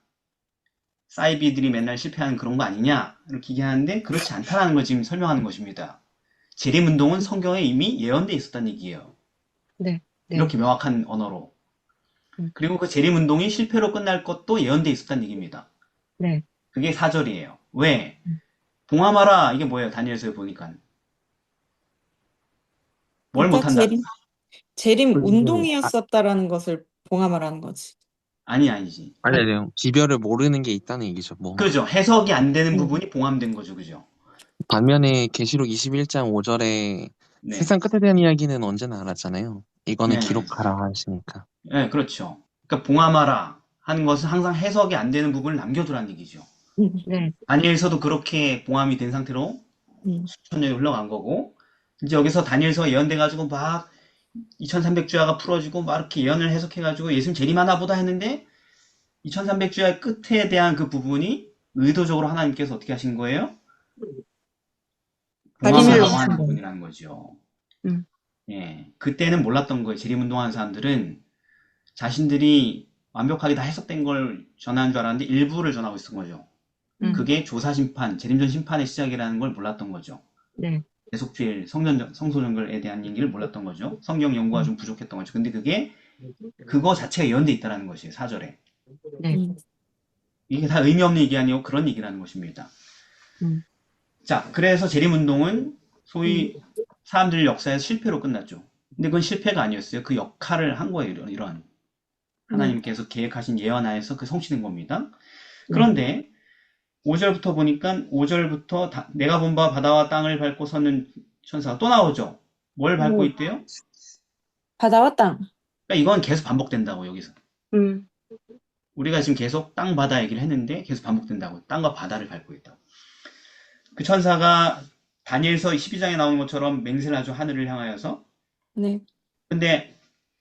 사이비들이 맨날 실패하는 그런 거 아니냐? 이렇게 얘기하는데 그렇지 않다는 걸 지금 설명하는 것입니다. 재림운동은 성경에 이미 예언돼 있었다는 얘기예요. 네. 네. 이렇게 명확한 언어로. 그리고 그 재림운동이 실패로 끝날 것도 예언돼 있었다는 얘기입니다. 네. 그게 4절이에요. 왜? 봉함하라. 이게 뭐예요? 다니엘서에 보니까. 뭘 그러니까 못한다? 재림 아, 운동이었었다라는 것을 봉함하라는 거지. 아니지. 아니요. 기별을 모르는 게 있다는 얘기죠. 뭐. 그죠. 해석이 안 되는 음. 부분이 봉함된 거죠. 그죠. 반면에 계시록 21장 5절에 네. 세상 끝에 대한 이야기는 언제나 알았잖아요. 이거는 네네. 기록하라 하시니까. 네, 그렇죠. 그러니까 봉함하라 하는 것은 항상 해석이 안 되는 부분을 남겨두라는 얘기죠. 네. 다니엘서도 그렇게 봉함이 된 상태로 음. 수천 년이 흘러간 거고, 이제 여기서 다니엘서가 예언돼가지고 막 2300주야가 풀어지고 막 이렇게 예언을 해석해가지고 예수님 재림하나 보다 했는데 2300주야의 끝에 대한 그 부분이 의도적으로 하나님께서 어떻게 하신 거예요? 비밀로 봉함하라고 하신 하는 거예요. 부분이라는 거죠. 음. 예, 그때는 몰랐던 거예요. 재림운동하는 사람들은 자신들이 완벽하게 다 해석된 걸 전하는 줄 알았는데 일부를 전하고 있었던 거죠. 그게 조사심판, 재림전 심판의 시작이라는 걸 몰랐던 거죠. 네. 대속죄일, 성소정결에 대한 얘기를 몰랐던 거죠. 성경 연구가 좀 부족했던 거죠. 근데 그게 그거 자체가 예언돼 있다는 것이에요. 4절에. 네. 이게 다 의미 없는 얘기 아니고 그런 얘기라는 것입니다. 음. 자, 그래서 재림운동은 소위 사람들 역사에서 실패로 끝났죠. 근데 그건 실패가 아니었어요. 그 역할을 한 거예요. 이런. 하나님께서 계획하신 예언하에서 그 성취된 겁니다. 그런데 5절부터 보니까 5절부터 내가 본 바 바다와 땅을 밟고 서는 천사가 또 나오죠. 뭘 밟고 있대요? 바다와 땅. 그러니까 이건 계속 반복된다고 여기서. 음. 우리가 지금 계속 땅 바다 얘기를 했는데 계속 반복된다고. 땅과 바다를 밟고 있다고. 그 천사가 다니엘서 12장에 나오는 것처럼 맹세를 하죠. 하늘을 향하여서. 네. 근데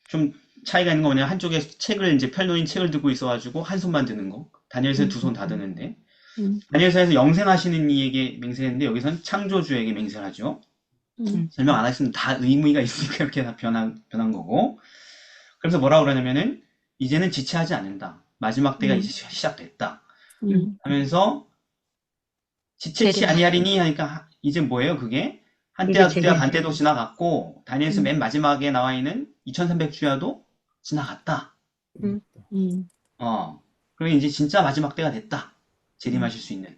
좀 차이가 있는 거 뭐냐? 한쪽에 책을 이제 펼놓인 책을 들고 있어가지고 한 손만 드는 거. 다니엘서는 두 손 다 드는데. 다니엘서에서 영생하시는 이에게 맹세했는데 여기서는 창조주에게 맹세를 하죠. 설명 안 하겠으면 다 의미가 있으니까 이렇게 다 변한 거고. 그래서 뭐라 그러냐면은 이제는 지체하지 않는다. 마지막 때가 이제 시작됐다. 하면서 지체치 아니하리니 하니까 이제 뭐예요? 그게 한때와 두때와 반때도 지나갔고 다니엘서 맨 마지막에 나와 있는 2300주야도 지나갔다. 그러니 이제 진짜 마지막 때가 됐다. 재림하실 수 있는.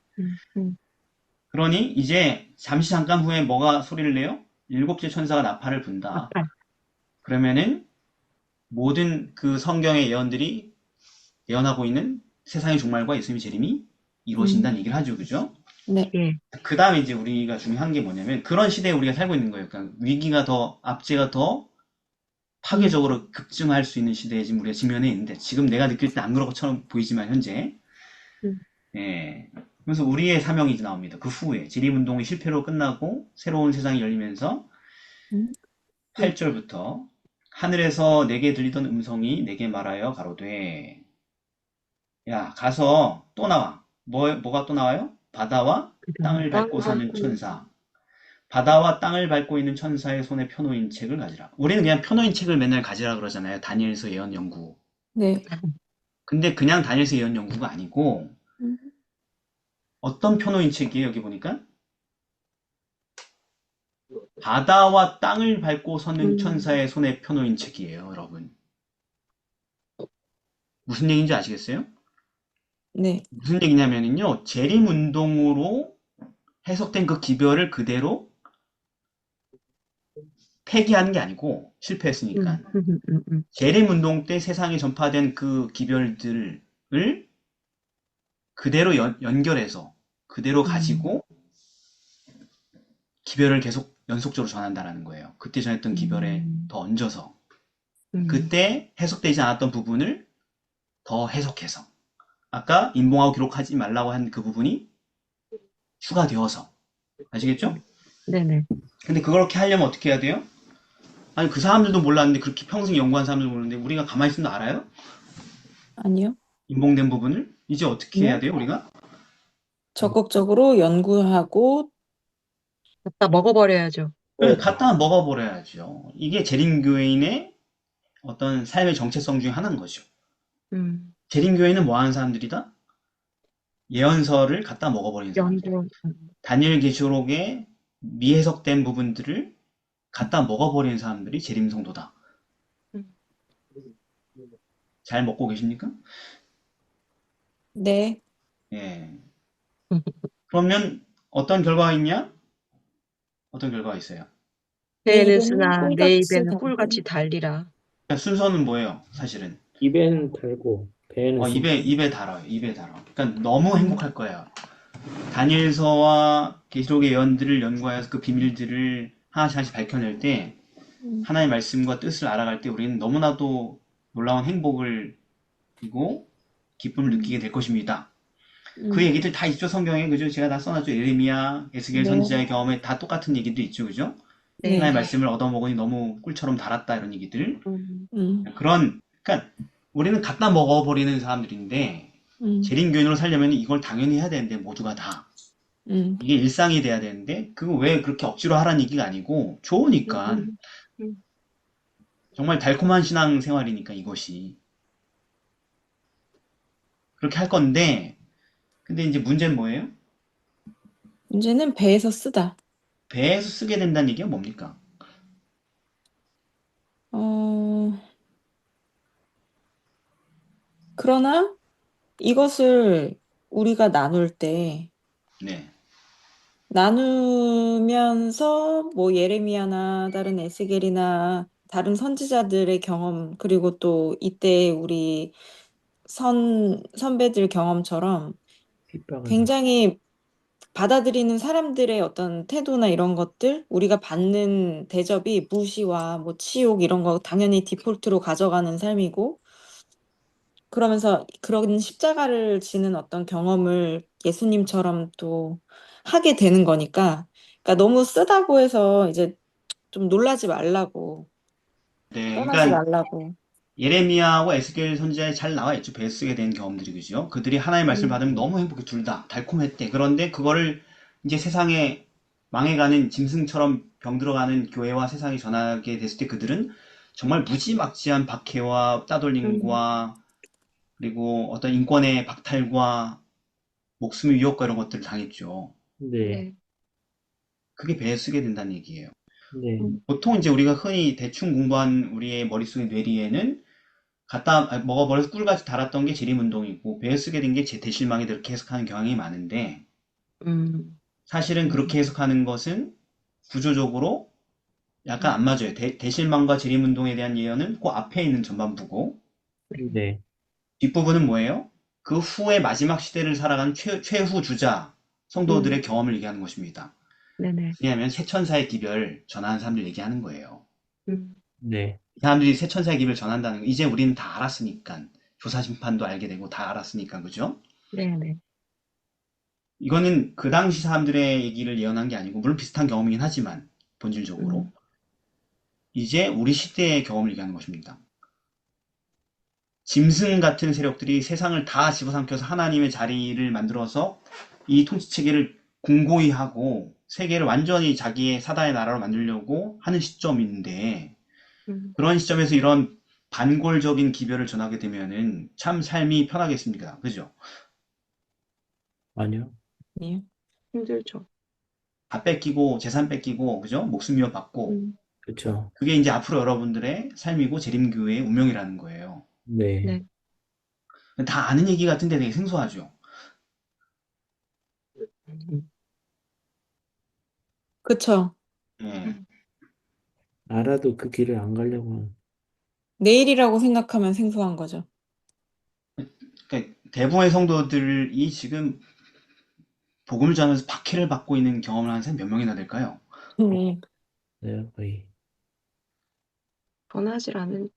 그러니 이제 잠깐 후에 뭐가 소리를 내요? 일곱째 천사가 나팔을 분다. 그러면은 모든 그 성경의 예언들이 예언하고 있는 세상의 종말과 예수님의 재림이 이루어진다는 얘기를 하죠. 그죠? 네. 그 다음에 이제 우리가 중요한 게 뭐냐면 그런 시대에 우리가 살고 있는 거예요. 그러니까 위기가 더, 압제가 더 파괴적으로 급증할 수 있는 시대에 지금 우리가 직면해 있는데 지금 내가 느낄 때 안 그런 것처럼 보이지만 현재 예. 그래서 우리의 사명이 이제 나옵니다. 그 후에 재림운동이 실패로 끝나고 새로운 세상이 열리면서 8절부터 하늘에서 내게 들리던 음성이 내게 말하여 가로되 야 가서 또 나와. 뭐가 또 나와요? 바다와 땅을 밟고 서는 천사. 바다와 땅을 밟고 있는 천사의 손에 펴놓인 책을 가지라. 우리는 그냥 펴놓인 책을 맨날 가지라 그러잖아요. 다니엘서 예언 연구. 네. 근데 그냥 다니엘서 예언 연구가 아니고 어떤 펴놓인 책이에요? 여기 보니까 바다와 땅을 밟고 서는 천사의 손에 펴놓인 책이에요, 여러분. 무슨 얘기인지 아시겠어요? 네. 무슨 얘기냐면요, 재림운동으로 해석된 그 기별을 그대로 폐기하는 게 아니고 실패했으니까 재림운동 때 세상에 전파된 그 기별들을 그대로 연결해서 그대로 가지고 기별을 계속 연속적으로 전한다라는 거예요. 그때 전했던 기별에 더 얹어서 그때 해석되지 않았던 부분을 더 해석해서 아까 인봉하고 기록하지 말라고 한 그 부분이 추가되어서 아시겠죠? 네네. 근데 그렇게 하려면 어떻게 해야 돼요? 아니 그 사람들도 몰랐는데 그렇게 평생 연구한 사람들도 모르는데 우리가 가만히 있으면 알아요? 아니요. 인봉된 부분을? 이제 어떻게 해야 돼요 우리가? 적극적으로 연구하고 갖다 먹어버려야죠. 갖다 먹어버려야죠. 이게 재림교회인의 어떤 삶의 정체성 중에 하나인 거죠. 재림교회는 뭐 하는 사람들이다? 예언서를 갖다 먹어버리는 사람들. 다니엘 계시록의 미해석된 부분들을 갖다 먹어버리는 사람들이 재림성도다. 잘 먹고 계십니까? 네. 예. 그러면 어떤 결과가 있냐? 어떤 결과가 있어요? 내 배에는 입에는 쓰나 내 꿀같이 입에는 달고. 꿀같이 달리라. 그러니까 순서는 뭐예요, 사실은? 입에는 달고 배에는 쓴다. 입에 달아요. 입에 달아. 그러니까 너무 음. 행복할 거예요. 다니엘서와 계시록의 예언들을 연구하여서 그 비밀들을 하나씩 하나씩 밝혀낼 때 음. 하나님의 말씀과 뜻을 알아갈 때 우리는 너무나도 놀라운 행복을 그리고 기쁨을 느끼게 될 것입니다. 그 얘기들 다 있죠, 성경에. 그죠? 제가 다 써놨죠. 예레미야, 에스겔 네. 선지자의 경험에 다 똑같은 얘기도 있죠. 그죠? 네. 하나님의 말씀을 얻어먹으니 너무 꿀처럼 달았다. 이런 얘기들. 음. 그러니까 우리는 갖다 먹어버리는 사람들인데 재림교인으로 살려면 이걸 당연히 해야 되는데 모두가 다. 이게 일상이 돼야 되는데 그거 왜 그렇게 억지로 하라는 얘기가 아니고 좋으니까 정말 달콤한 신앙 생활이니까 이것이 그렇게 할 건데 근데 이제 문제는 뭐예요? 문제는 배에서 쓰다. 배에서 쓰게 된다는 얘기가 뭡니까? 그러나 이것을 우리가 나눌 때 네. 나누면서 뭐 예레미야나 다른 에스겔이나 다른 선지자들의 경험 그리고 또 이때 우리 선배들 경험처럼 핍박을 굉장히 받아들이는 사람들의 어떤 태도나 이런 것들, 우리가 받는 대접이 무시와 뭐 치욕 이런 거 당연히 디폴트로 가져가는 삶이고, 그러면서 그런 십자가를 지는 어떤 경험을 예수님처럼 또 하게 되는 거니까, 그러니까 너무 쓰다고 해서 이제 좀 놀라지 말라고, 네. 떠나지 그러니까 말라고. 예레미야와 에스겔 선지자에 잘 나와 있죠. 배에 쓰게 된 경험들이 그죠? 그들이 하나님의 말씀을 받으면 너무 행복해 둘 다 달콤했대. 그런데 그거를 이제 세상에 망해가는 짐승처럼 병들어가는 교회와 세상에 전하게 됐을 때 그들은 정말 무지막지한 박해와 따돌림과 그리고 어떤 인권의 박탈과 목숨의 위협과 이런 것들을 당했죠. 네. 그게 배에 쓰게 된다는 얘기예요. 네. 보통 이제 우리가 흔히 대충 공부한 우리의 머릿속의 뇌리에는 갖다 먹어버려서 꿀같이 달았던 게 재림운동이고 배에 쓰게 된 게 대실망이 이렇게 해석하는 경향이 많은데 사실은 그렇게 해석하는 것은 구조적으로 약간 안 맞아요. 대실망과 재림운동에 대한 예언은 그 앞에 있는 전반부고 네. 뒷부분은 뭐예요? 그 후에 마지막 시대를 살아가는 최후 주자 성도들의 경험을 얘기하는 것입니다. 네네. 왜냐하면 새 천사의 기별 전하는 사람들 얘기하는 거예요. 네. 이 사람들이 새 천사의 기별 전한다는 거 이제 우리는 다 알았으니까 조사 심판도 알게 되고 다 알았으니까 그죠? 네네. 이거는 그 당시 사람들의 얘기를 예언한 게 아니고 물론 비슷한 경험이긴 하지만 본질적으로 이제 우리 시대의 경험을 얘기하는 것입니다. 짐승 같은 세력들이 세상을 다 집어삼켜서 하나님의 자리를 만들어서 이 통치 체계를 공고히 하고 세계를 완전히 자기의 사단의 나라로 만들려고 하는 시점인데 그런 시점에서 이런 반골적인 기별을 전하게 되면은 참 삶이 편하겠습니까? 그죠? 아니요. 예. 힘들죠. 다 뺏기고 재산 뺏기고 그죠? 목숨 위협받고 그렇죠. 그게 이제 앞으로 여러분들의 삶이고 재림교회의 운명이라는 거예요. 네. 네. 다 아는 얘기 같은데 되게 생소하죠. 그쵸. 예. 알아도 그 길을 안 가려고 하는. 내일이라고 생각하면 생소한 거죠. 그러니까 대부분의 성도들이 지금 복음을 전하면서 박해를 받고 있는 경험을 하는 사람이 몇 명이나 될까요? 네. 네, 거의. 변하질 않은.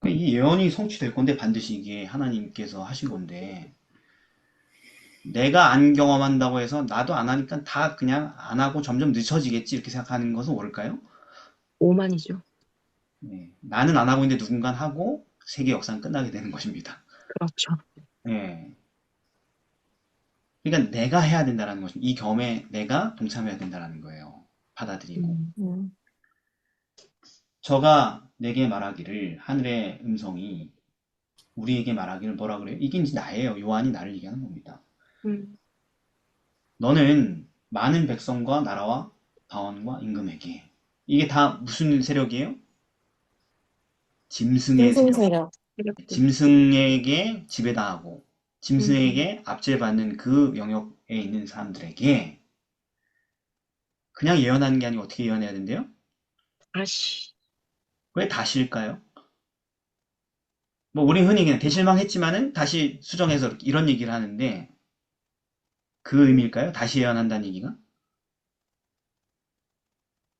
그러니까 이 예언이 성취될 건데 반드시 이게 하나님께서 하신 건데 내가 안 경험한다고 해서 나도 안 하니까 다 그냥 안 하고 점점 늦춰지겠지 이렇게 생각하는 것은 옳을까요? 오만이죠. 예. 나는 안 하고 있는데 누군가는 하고 세계 역사는 끝나게 되는 것입니다. 그렇죠. 예. 그러니까 내가 해야 된다는 것입니다. 이 경험에 내가 동참해야 된다는 거예요. 받아들이고. 저가 내게 말하기를 하늘의 음성이 우리에게 말하기를 뭐라 그래요? 이게 이제 나예요. 요한이 나를 얘기하는 겁니다. 너는 많은 백성과 나라와 방언과 임금에게 이게 다 무슨 세력이에요? 짐승의 세력. 짐승세력. 짐승에게 지배당하고 짐승에게 압제받는 그 영역에 있는 사람들에게 그냥 예언하는 게 아니고 어떻게 예언해야 된대요? 다시. 왜 다시일까요? 뭐 우리 흔히 그냥 대실망했지만은 다시 수정해서 이런 얘기를 하는데 그 의미일까요? 다시 예언한다는 얘기가?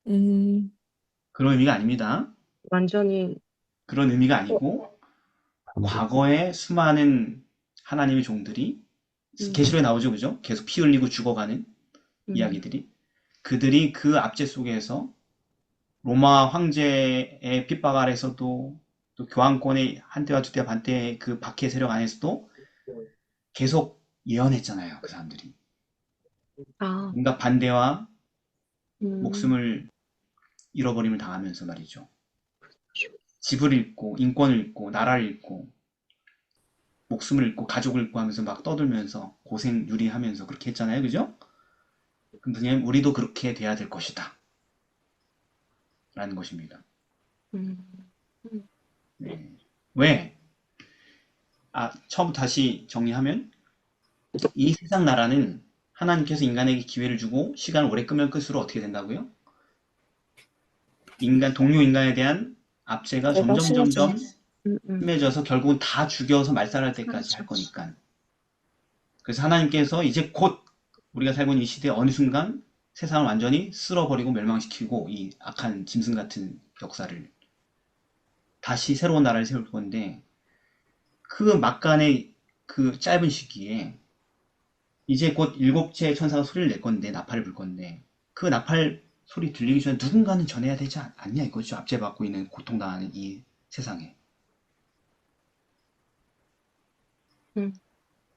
음, 그런 의미가 아닙니다. 완전히, 그런 의미가 아니고 과거에 수많은 하나님의 종들이 계시록에 나오죠, 그죠? 계속 피 흘리고 죽어가는 이야기들이 그들이 그 압제 속에서 로마 황제의 핍박 아래서도 또 교황권의 한때와 두때 반때의 그 박해 세력 안에서도 계속 예언했잖아요, 그 사람들이. 아, 뭔가 반대와 음, 목숨을 잃어버림을 당하면서 말이죠. 집을 잃고 인권을 잃고 나라를 잃고 목숨을 잃고 가족을 잃고 하면서 막 떠들면서 고생 유리하면서 그렇게 했잖아요, 그죠? 그럼 선생님, 우리도 그렇게 돼야 될 것이다 라는 것입니다. 음, 네. 왜? 처음부터 다시 정리하면 이 세상 나라는 하나님께서 인간에게 기회를 주고 시간을 오래 끄면 끌수록 어떻게 된다고요? 동료 인간에 대한 압제가 내가 심해져. 점점 심해져서 결국은 다 죽여서 말살할 때까지 할 거니까. 그래서 하나님께서 이제 곧 우리가 살고 있는 이 시대에 어느 순간 세상을 완전히 쓸어버리고 멸망시키고 이 악한 짐승 같은 역사를 다시 새로운 나라를 세울 건데 그 막간의 그 짧은 시기에 이제 곧 일곱째 천사가 소리를 낼 건데 나팔을 불 건데 그 나팔 소리 들리기 전에 누군가는 전해야 되지 않냐 이거죠. 압제받고 있는 고통당하는 이 세상에.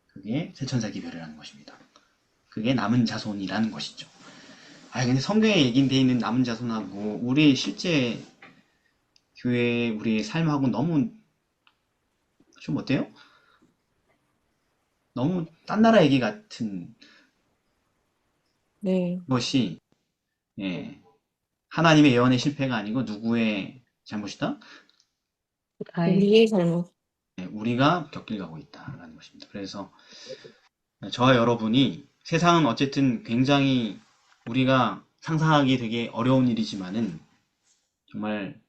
그게 새천사 기별이라는 것입니다. 그게 남은 자손이라는 것이죠. 근데 성경에 얘기돼 있는 남은 자손하고 우리 실제 교회 우리의 삶하고 너무 좀 어때요? 너무 딴 나라 얘기 같은 네. 것이 하나님의 예언의 실패가 아니고 누구의 잘못이다? 나의, 우리의 잘못. 우리가 곁길 가고 있다라는 것입니다. 그래서 저와 여러분이 세상은 어쨌든 굉장히 우리가 상상하기 되게 어려운 일이지만은 정말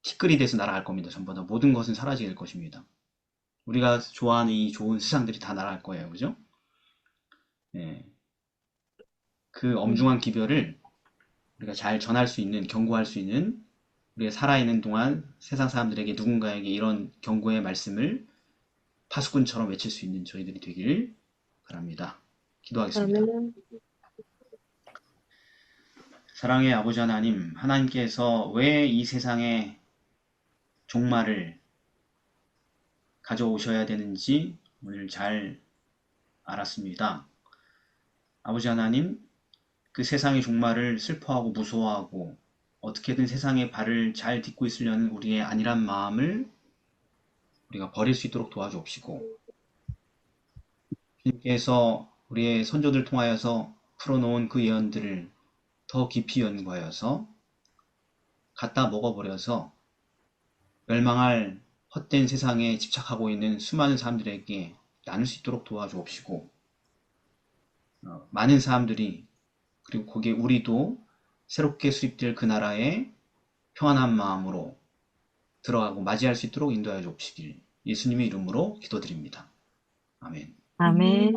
티끌이 돼서 날아갈 겁니다. 전부 다 모든 것은 사라지게 될 것입니다. 우리가 좋아하는 이 좋은 세상들이 다 날아갈 거예요. 그죠? 그 엄중한 기별을 우리가 잘 전할 수 있는, 경고할 수 있는 우리가 살아있는 동안 세상 사람들에게 누군가에게 이런 경고의 말씀을 파수꾼처럼 외칠 수 있는 저희들이 되길 바랍니다. 기도하겠습니다. 아멘. 사랑의 아버지 하나님, 하나님께서 왜 이 세상에 종말을 가져오셔야 되는지 오늘 잘 알았습니다. 아버지 하나님, 그 세상의 종말을 슬퍼하고 무서워하고 어떻게든 세상의 발을 잘 딛고 있으려는 우리의 안일한 마음을 우리가 버릴 수 있도록 도와주옵시고 주님께서 우리의 선조들 통하여서 풀어놓은 그 예언들을 더 깊이 연구하여서 갖다 먹어버려서 멸망할 헛된 세상에 집착하고 있는 수많은 사람들에게 나눌 수 있도록 도와주옵시고 많은 사람들이 그리고 거기에 우리도 새롭게 수립될 그 나라에 평안한 마음으로 들어가고 맞이할 수 있도록 인도하여 주옵시길 예수님의 이름으로 기도드립니다. 아멘. 아멘.